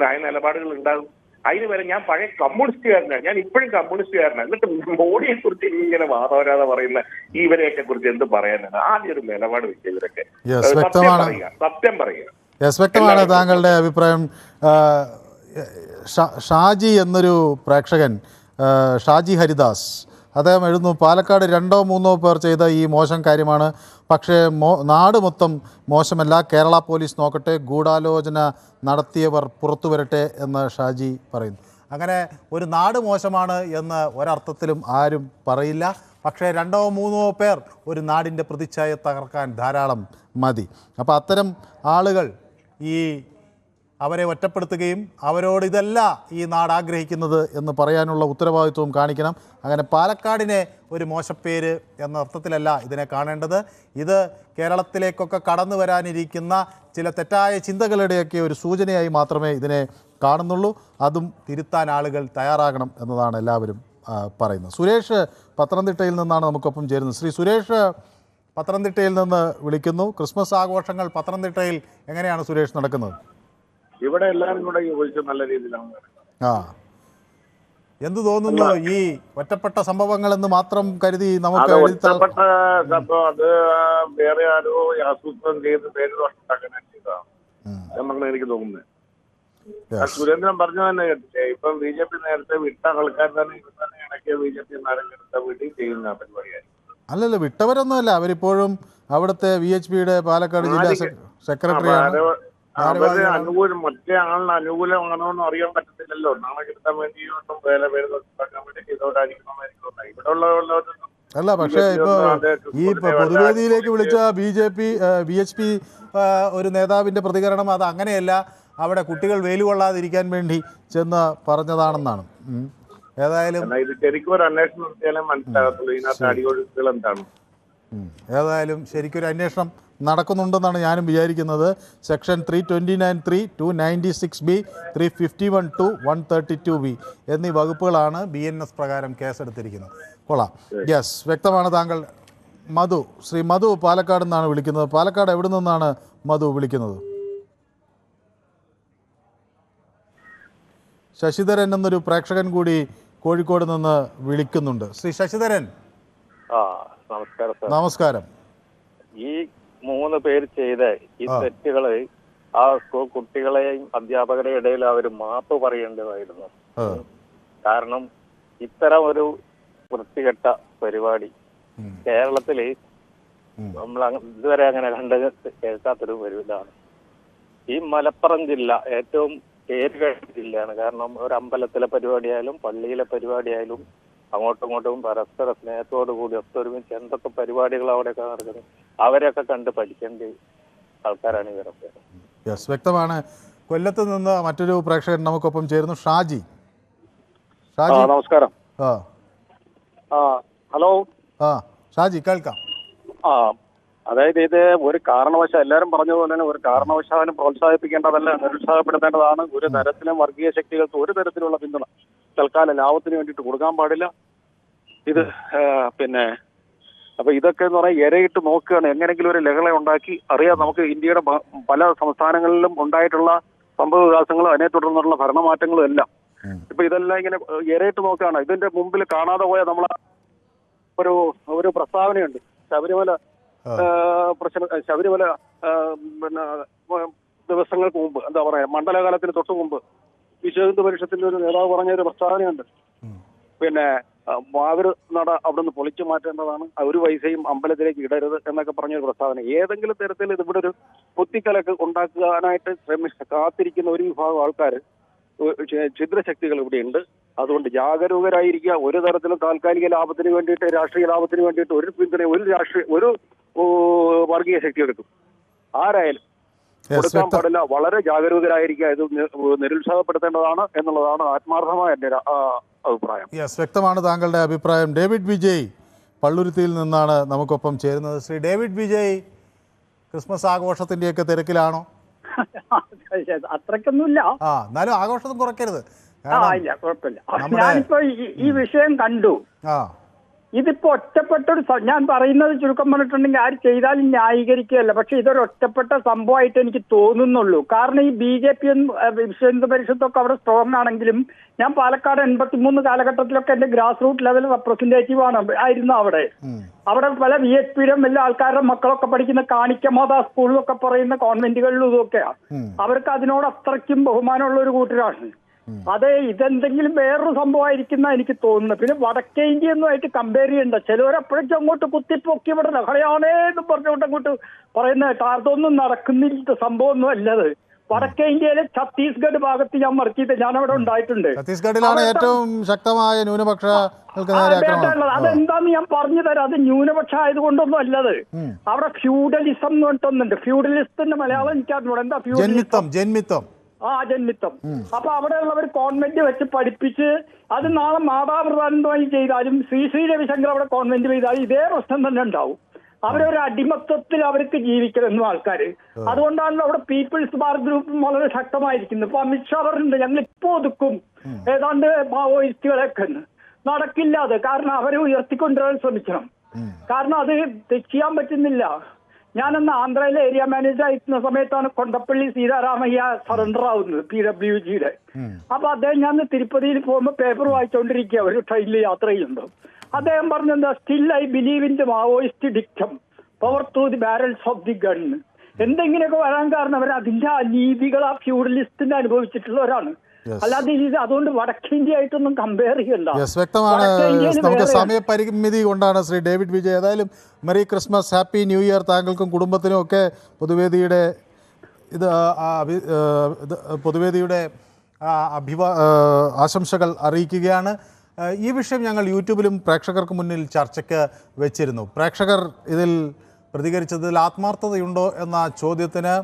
നയ നിലപാടുകൾ ഉണ്ടാകും. അതിന് വരെ ഞാൻ പഴയ കമ്മ്യൂണിസ്റ്റുകാരനാണ്, ഞാൻ ഇപ്പോഴും കമ്മ്യൂണിസ്റ്റുകാരനാണ്. എന്നിട്ട് മോഡിയെ കുറിച്ച് ഇങ്ങനെ വാദവരാതെ പറയുന്ന ഇവരെയൊക്കെ കുറിച്ച് എന്ത് പറയാനാണ്? ആദ്യം ഒരു നിലപാട് വെച്ച് ഇവരൊക്കെ സത്യം പറയുക. വ്യക്തമാണ് താങ്കളുടെ അഭിപ്രായം. ഷാജി എന്നൊരു പ്രേക്ഷകൻ, ഷാജി ഹരിദാസ്, അദ്ദേഹം എഴുതുന്നു, പാലക്കാട് 2-3 പേർ ചെയ്ത ഈ മോശം കാര്യമാണ്. പക്ഷേ നാട് മൊത്തം മോശമല്ല, കേരള പോലീസ് നോക്കട്ടെ, ഗൂഢാലോചന നടത്തിയവർ പുറത്തു വരട്ടെ എന്ന് ഷാജി പറയുന്നു. അങ്ങനെ ഒരു നാട് മോശമാണ് എന്ന് ഒരർത്ഥത്തിലും ആരും പറയില്ല. പക്ഷേ 2-3 പേർ ഒരു നാടിൻ്റെ പ്രതിച്ഛായ തകർക്കാൻ ധാരാളം മതി. അപ്പോൾ അത്തരം ആളുകൾ അവരെ ഒറ്റപ്പെടുത്തുകയും അവരോട് ഇതല്ല ഈ നാട് ആഗ്രഹിക്കുന്നത് എന്ന് പറയാനുള്ള ഉത്തരവാദിത്വവും കാണിക്കണം. അങ്ങനെ പാലക്കാടിനെ ഒരു മോശപ്പേര് എന്ന അർത്ഥത്തിലല്ല ഇതിനെ കാണേണ്ടത്. ഇത് കേരളത്തിലേക്കൊക്കെ കടന്നു വരാനിരിക്കുന്ന ചില തെറ്റായ ചിന്തകളുടെയൊക്കെ ഒരു സൂചനയായി മാത്രമേ ഇതിനെ കാണുന്നുള്ളൂ. അതും തിരുത്താൻ ആളുകൾ തയ്യാറാകണം എന്നതാണ് എല്ലാവരും പറയുന്നത്. സുരേഷ് പത്തനംതിട്ടയിൽ നിന്നാണ് നമുക്കൊപ്പം ചേരുന്നത്. ശ്രീ സുരേഷ് പത്തനംതിട്ടയിൽ നിന്ന് വിളിക്കുന്നു. ക്രിസ്മസ് ആഘോഷങ്ങൾ പത്തനംതിട്ടയിൽ എങ്ങനെയാണ് സുരേഷ് നടക്കുന്നത്? ഇവിടെ എല്ലാവരും കൂടെ യോജിച്ച് നല്ല രീതിയിലാണ്. എന്ത് തോന്നുന്നു? ഈ ഒറ്റപ്പെട്ട സംഭവങ്ങൾ എന്ന് മാത്രം കരുതി നമുക്ക് ഒറ്റപ്പെട്ട സംഭവം അത് വേറെ ആരോ ആസൂത്രണം ചെയ്ത് പേര് ഉണ്ടാക്കാൻ ചെയ്തതാണ് എന്നാണ് എനിക്ക് തോന്നുന്നത്. സുരേന്ദ്രൻ പറഞ്ഞു തന്നെ കേട്ടില്ലേ, ഇപ്പം BJP നേരത്തെ വിട്ട ആൾക്കാർ തന്നെ ഇവർ തന്നെ ഇടയ്ക്ക് BJP നാരങ്ങെടുത്ത വീട്ടിൽ ചെയ്യുന്ന പരിപാടിയായി. അല്ലല്ലോ, വിട്ടവരൊന്നുമല്ല, അവരിപ്പോഴും അവിടുത്തെ VHPയുടെ പാലക്കാട് ജില്ലാ സെക്രട്ടറിയാണ്. അവര് അനുകൂലം, മറ്റേ ആളിന് അനുകൂലമാണോ എന്ന് അറിയാൻ പറ്റത്തില്ലല്ലോ. നാളെ കിട്ടാൻ വേണ്ടി ഒന്നും വേറെ പേര് ഉണ്ടാക്കാൻ വേണ്ടി ചെയ്തോണ്ടായിരിക്കും ഇവിടെ ഉള്ളവരൊന്നും അല്ല. പക്ഷേ ഇപ്പോൾ ഈ പൊതുവേദിയിലേക്ക് വിളിച്ച VHP ഒരു നേതാവിൻ്റെ പ്രതികരണം അത് അങ്ങനെയല്ല, അവിടെ കുട്ടികൾ വെയിൽ കൊള്ളാതിരിക്കാൻ വേണ്ടി ചെന്ന് പറഞ്ഞതാണെന്നാണ്. ഏതായാലും ഇത് ശരിക്കും ഒരു അന്വേഷണം നടത്തിയാലേ മനസ്സിലാകത്തുള്ളൂ ഇതിനകത്ത് അടിയൊഴുക്കുകൾ എന്താണ്. ഏതായാലും ശരിക്കൊരു അന്വേഷണം നടക്കുന്നുണ്ടെന്നാണ് ഞാനും വിചാരിക്കുന്നത്. സെക്ഷൻ 329(3), 296(b), 351(2), 132(b) എന്നീ വകുപ്പുകളാണ് BNS പ്രകാരം കേസെടുത്തിരിക്കുന്നത്. കൊള്ളാം. യെസ്, വ്യക്തമാണ്. താങ്കൾ ശ്രീ മധു പാലക്കാട് നിന്നാണ് വിളിക്കുന്നത്. പാലക്കാട് എവിടെ നിന്നാണ് മധു വിളിക്കുന്നത്? ശശിധരൻ എന്നൊരു പ്രേക്ഷകൻ കൂടി കോഴിക്കോട് നിന്ന് വിളിക്കുന്നുണ്ട്. ശ്രീ ശശിധരൻ, നമസ്കാരം. ഈ 3 പേര് ചെയ്ത ഈ തെറ്റുകള് ആ സ്കൂൾ കുട്ടികളെയും അധ്യാപകരുടെ ഇടയിൽ അവർ മാപ്പ് പറയേണ്ടതായിരുന്നു. കാരണം ഇത്തരം ഒരു വൃത്തികെട്ട പരിപാടി കേരളത്തില് നമ്മൾ ഇതുവരെ അങ്ങനെ കേൾക്കാത്തൊരു ഇതാണ്. ഈ മലപ്പുറം ജില്ല ഏറ്റവും പേരുകേട്ട ജില്ലയാണ്. കാരണം ഒരു അമ്പലത്തിലെ പരിപാടിയായാലും പള്ളിയിലെ പരിപാടിയായാലും അങ്ങോട്ടും ഇങ്ങോട്ടും പരസ്പര സ്നേഹത്തോടു കൂടി ഒത്തൊരുമിച്ച് എന്തൊക്കെ പരിപാടികൾ അവിടെയൊക്കെ നടക്കുന്നത് അവരെയൊക്കെ കണ്ട് പഠിക്കേണ്ട ആൾക്കാരാണ് ഇവരൊക്കെ. യെസ്, വ്യക്തമാണ്. കൊല്ലത്ത് നിന്ന് മറ്റൊരു പ്രേക്ഷകൻ നമുക്കൊപ്പം ചേരുന്നു, ഷാജി. നമസ്കാരം. ഹലോ ഷാജി, കേൾക്കാം. അതായത് ഇത് ഒരു കാരണവശാലും എല്ലാവരും പറഞ്ഞതുപോലെ തന്നെ ഒരു കാരണവശാലും പ്രോത്സാഹിപ്പിക്കേണ്ടതല്ല, നിരുത്സാഹപ്പെടുത്തേണ്ടതാണ്. ഒരു തരത്തിലും വർഗീയ ശക്തികൾക്ക് ഒരു തരത്തിലുള്ള പിന്തുണ തൽക്കാലം ലാഭത്തിന് വേണ്ടിയിട്ട് കൊടുക്കാൻ പാടില്ല. ഇത് അപ്പൊ ഇതൊക്കെ എന്ന് പറഞ്ഞാൽ ഇരയിട്ട് നോക്കുകയാണ്, എങ്ങനെങ്കിലും ഒരു ലഹള ഉണ്ടാക്കി അറിയാം. നമുക്ക് ഇന്ത്യയുടെ പല സംസ്ഥാനങ്ങളിലും ഉണ്ടായിട്ടുള്ള സംഭവ വികാസങ്ങളും അതിനെ തുടർന്നുള്ള ഭരണമാറ്റങ്ങളും എല്ലാം ഇപ്പൊ ഇതെല്ലാം ഇങ്ങനെ ഇരയിട്ട് നോക്കുകയാണ്. ഇതിന്റെ മുമ്പിൽ കാണാതെ പോയ നമ്മളെ ഒരു പ്രസ്താവനയുണ്ട്. ശബരിമല ദിവസങ്ങൾക്ക് മുമ്പ്, എന്താ പറയാ, മണ്ഡലകാലത്തിന് തൊട്ട് മുമ്പ് വിശ്വഹിന്ദു പരിഷത്തിന്റെ ഒരു നേതാവ് പറഞ്ഞ ഒരു പ്രസ്താവനയുണ്ട്. മാവിർ നട അവിടുന്ന് പൊളിച്ചു മാറ്റേണ്ടതാണ്, ഒരു പൈസയും അമ്പലത്തിലേക്ക് ഇടരുത് എന്നൊക്കെ പറഞ്ഞൊരു പ്രസ്താവന. ഏതെങ്കിലും തരത്തിൽ ഇവിടെ ഒരു കുത്തിക്കലക്ക് ഉണ്ടാക്കാനായിട്ട് കാത്തിരിക്കുന്ന ഒരു വിഭാഗം ആൾക്കാർ, ഛിദ്രശക്തികൾ ഇവിടെയുണ്ട്. അതുകൊണ്ട് ജാഗരൂകരായിരിക്കുക. ഒരു തരത്തിലും താൽക്കാലിക ലാഭത്തിന് വേണ്ടിയിട്ട്, രാഷ്ട്രീയ ലാഭത്തിന് വേണ്ടിയിട്ട് ഒരു പിന്തുണ ഒരു വർഗീയ ശക്തി എടുക്കും, ആരായാലും കൊടുക്കാൻ പാടില്ല. വളരെ ജാഗരൂകരായിരിക്കുക. ഇത് നിരുത്സാഹപ്പെടുത്തേണ്ടതാണ് എന്നുള്ളതാണ് ആത്മാർത്ഥമായ എൻ്റെ അഭിപ്രായം. യെസ്, വ്യക്തമാണ് താങ്കളുടെ അഭിപ്രായം. ഡേവിഡ് വിജയ് പള്ളുരുത്തിയിൽ നിന്നാണ് നമുക്കൊപ്പം ചേരുന്നത്. ശ്രീ ഡേവിഡ് വിജയ്, ക്രിസ്മസ് ആഘോഷത്തിന്റെയൊക്കെ തിരക്കിലാണോ? അത്രക്കൊന്നുമില്ല, എന്നാലും ആഘോഷം കുറയ്ക്കരുത്. ഇല്ല, കുഴപ്പമില്ല. ഞാനിപ്പോ ഈ വിഷയം കണ്ടു. ഇതിപ്പോ ഒറ്റപ്പെട്ടൊരു ഞാൻ പറയുന്നത് ചുരുക്കം പറഞ്ഞിട്ടുണ്ടെങ്കിൽ ആര് ചെയ്താലും ന്യായീകരിക്കുകയല്ല. പക്ഷെ ഇതൊരു ഒറ്റപ്പെട്ട സംഭവമായിട്ട് എനിക്ക് തോന്നുന്നുള്ളൂ. കാരണം ഈ BJP വിശ്വ ഹിന്ദു പരിഷത്തൊക്കെ അവിടെ സ്ട്രോങ് ആണെങ്കിലും ഞാൻ പാലക്കാട് 83 കാലഘട്ടത്തിലൊക്കെ എന്റെ ഗ്രാസ് റൂട്ട് ലെവൽ റെപ്രസെന്റേറ്റീവ് ആയിരുന്നു അവിടെ പല VHPയുടെ എല്ലാ ആൾക്കാരുടെ മക്കളൊക്കെ പഠിക്കുന്ന കാണിക്കമാതാ സ്കൂളിലൊക്കെ പറയുന്ന കോൺവെന്റുകളിലും ഇതൊക്കെയാണ്. അവർക്ക് അതിനോട് അത്രയ്ക്കും ബഹുമാനമുള്ള ഒരു കൂട്ടരാണ്. അതെ, ഇതെന്തെങ്കിലും വേറൊരു സംഭവമായിരിക്കുന്ന എനിക്ക് തോന്നുന്നു. പിന്നെ വടക്കേ ഇന്ത്യയൊന്നുമായിട്ട് കമ്പയർ ചെയ്യണ്ട. ചിലവരപ്പോഴേക്കും അങ്ങോട്ട് കുത്തിപ്പൊക്കി ഇവിടെ ലഹളയാണേ എന്ന് പറഞ്ഞുകൊണ്ട് അങ്ങോട്ട് പറയുന്ന കേട്ടോ. അതൊന്നും നടക്കുന്നില്ല, സംഭവമൊന്നും അല്ലത്. വടക്കേ ഇന്ത്യയിലെ ഛത്തീസ്ഗഡ് ഭാഗത്ത് ഞാൻ വർക്ക് ചെയ്ത് ഞാൻ അവിടെ ഉണ്ടായിട്ടുണ്ട്. ഛത്തീസ്ഗഡിലാണ് ഏറ്റവും ശക്തമായ ന്യൂനപക്ഷ അതെന്താന്ന് ഞാൻ പറഞ്ഞു തരാം. അത് ന്യൂനപക്ഷം ആയതുകൊണ്ടൊന്നും അല്ലത്. അവിടെ ഫ്യൂഡലിസം എന്ന് പറഞ്ഞിട്ടൊന്നുണ്ട്. ഫ്യൂഡലിസത്തിന്റെ മലയാളം എനിക്കറിഞ്ഞൂടെ എന്താ ഫ്യൂഡലിസം? ജന്മിത്തം. ജന്മിത്തം. അപ്പൊ അവിടെയുള്ളവർ കോൺവെന്റ് വെച്ച് പഠിപ്പിച്ച് അത് നാളെ മാതാപ്രധാനമായി ചെയ്താലും ശ്രീ രവിശങ്കർ അവിടെ കോൺവെന്റ് ചെയ്താലും ഇതേ പ്രശ്നം തന്നെ ഉണ്ടാവും. അവരൊരു അടിമത്വത്തിൽ അവർക്ക് ജീവിക്കണം ആൾക്കാര്. അതുകൊണ്ടാണല്ലോ അവിടെ പീപ്പിൾസ് ബാർ ഗ്രൂപ്പും വളരെ ശക്തമായിരിക്കുന്നത്. ഇപ്പൊ അമിത്ഷാ പറഞ്ഞിട്ടുണ്ട് ഞങ്ങൾ ഇപ്പൊ ഒതുക്കും ഏതാണ്ട് മാവോയിസ്റ്റുകളൊക്കെ. നടക്കില്ല അത്. കാരണം അവരെ ഉയർത്തിക്കൊണ്ടുവരാൻ ശ്രമിക്കണം. കാരണം അത് ചെയ്യാൻ പറ്റുന്നില്ല. ഞാനന്ന് ആന്ധ്രയിലെ ഏരിയ മാനേജർ ആയിരുന്ന സമയത്താണ് കൊണ്ടപ്പള്ളി സീതാരാമയ്യ സറണ്ടർ ആവുന്നത് PWGയുടെ. അപ്പൊ അദ്ദേഹം ഞാൻ തിരുപ്പതിയിൽ പോകുമ്പോൾ പേപ്പർ വായിച്ചുകൊണ്ടിരിക്കുക ഒരു ട്രെയിനിൽ യാത്ര ചെയ്യുമ്പോൾ. അദ്ദേഹം പറഞ്ഞെന്താ, still I believe in the Maoist dictum, power to the barrels of the gun. എന്തെങ്കിലുമൊക്കെ വരാൻ കാരണം അവർ അതിന്റെ അനീതികൾ ആ ഫ്യൂഡലിസ്റ്റിന്റെ അനുഭവിച്ചിട്ടുള്ളവരാണ്. അല്ലാതെ അതുകൊണ്ട് വടക്കേന്ത്യ ആയിട്ടൊന്നും കമ്പയർ ചെയ്യണ്ട. വ്യക്തമാണ്. നമുക്ക് സമയപരിമിതി കൊണ്ടാണ് ശ്രീ ഡേവിഡ് വിജയ്. ഏതായാലും merry Christmas, happy new year താങ്കൾക്കും കുടുംബത്തിനും ഒക്കെ പൊതുവേദിയുടെ ആശംസകൾ അറിയിക്കുകയാണ്. ഈ വിഷയം ഞങ്ങൾ യൂട്യൂബിലും പ്രേക്ഷകർക്ക് മുന്നിൽ ചർച്ചയ്ക്ക് വെച്ചിരുന്നു. പ്രേക്ഷകർ ഇതിൽ പ്രതികരിച്ചതിൽ ആത്മാർത്ഥതയുണ്ടോ എന്ന ചോദ്യത്തിന്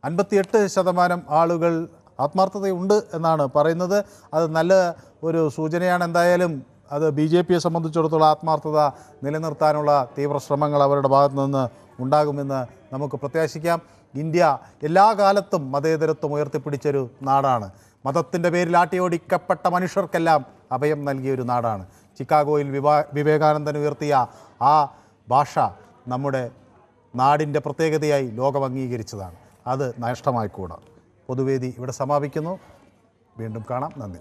58% ആളുകൾ ആത്മാർത്ഥതയുണ്ട് എന്നാണ് പറയുന്നത്. അത് നല്ല ഒരു സൂചനയാണ്. എന്തായാലും അത് BJPയെ സംബന്ധിച്ചിടത്തോളം ആത്മാർത്ഥത നിലനിർത്താനുള്ള തീവ്ര ശ്രമങ്ങൾ അവരുടെ ഭാഗത്തു നിന്ന് ഉണ്ടാകുമെന്ന് നമുക്ക് പ്രത്യാശിക്കാം. ഇന്ത്യ എല്ലാ കാലത്തും മതേതരത്വം ഉയർത്തിപ്പിടിച്ചൊരു നാടാണ്. മതത്തിൻ്റെ പേരിൽ ആട്ടിയോടിക്കപ്പെട്ട മനുഷ്യർക്കെല്ലാം അഭയം നൽകിയൊരു നാടാണ്. ചിക്കാഗോയിൽ വിവേകാനന്ദൻ ഉയർത്തിയ ആ ഭാഷ നമ്മുടെ നാടിൻ്റെ പ്രത്യേകതയായി ലോകം അംഗീകരിച്ചതാണ്. അത് നഷ്ടമായിക്കൂടാ. പൊതുവേദി ഇവിടെ സമാപിക്കുന്നു. വീണ്ടും കാണാം. നന്ദി.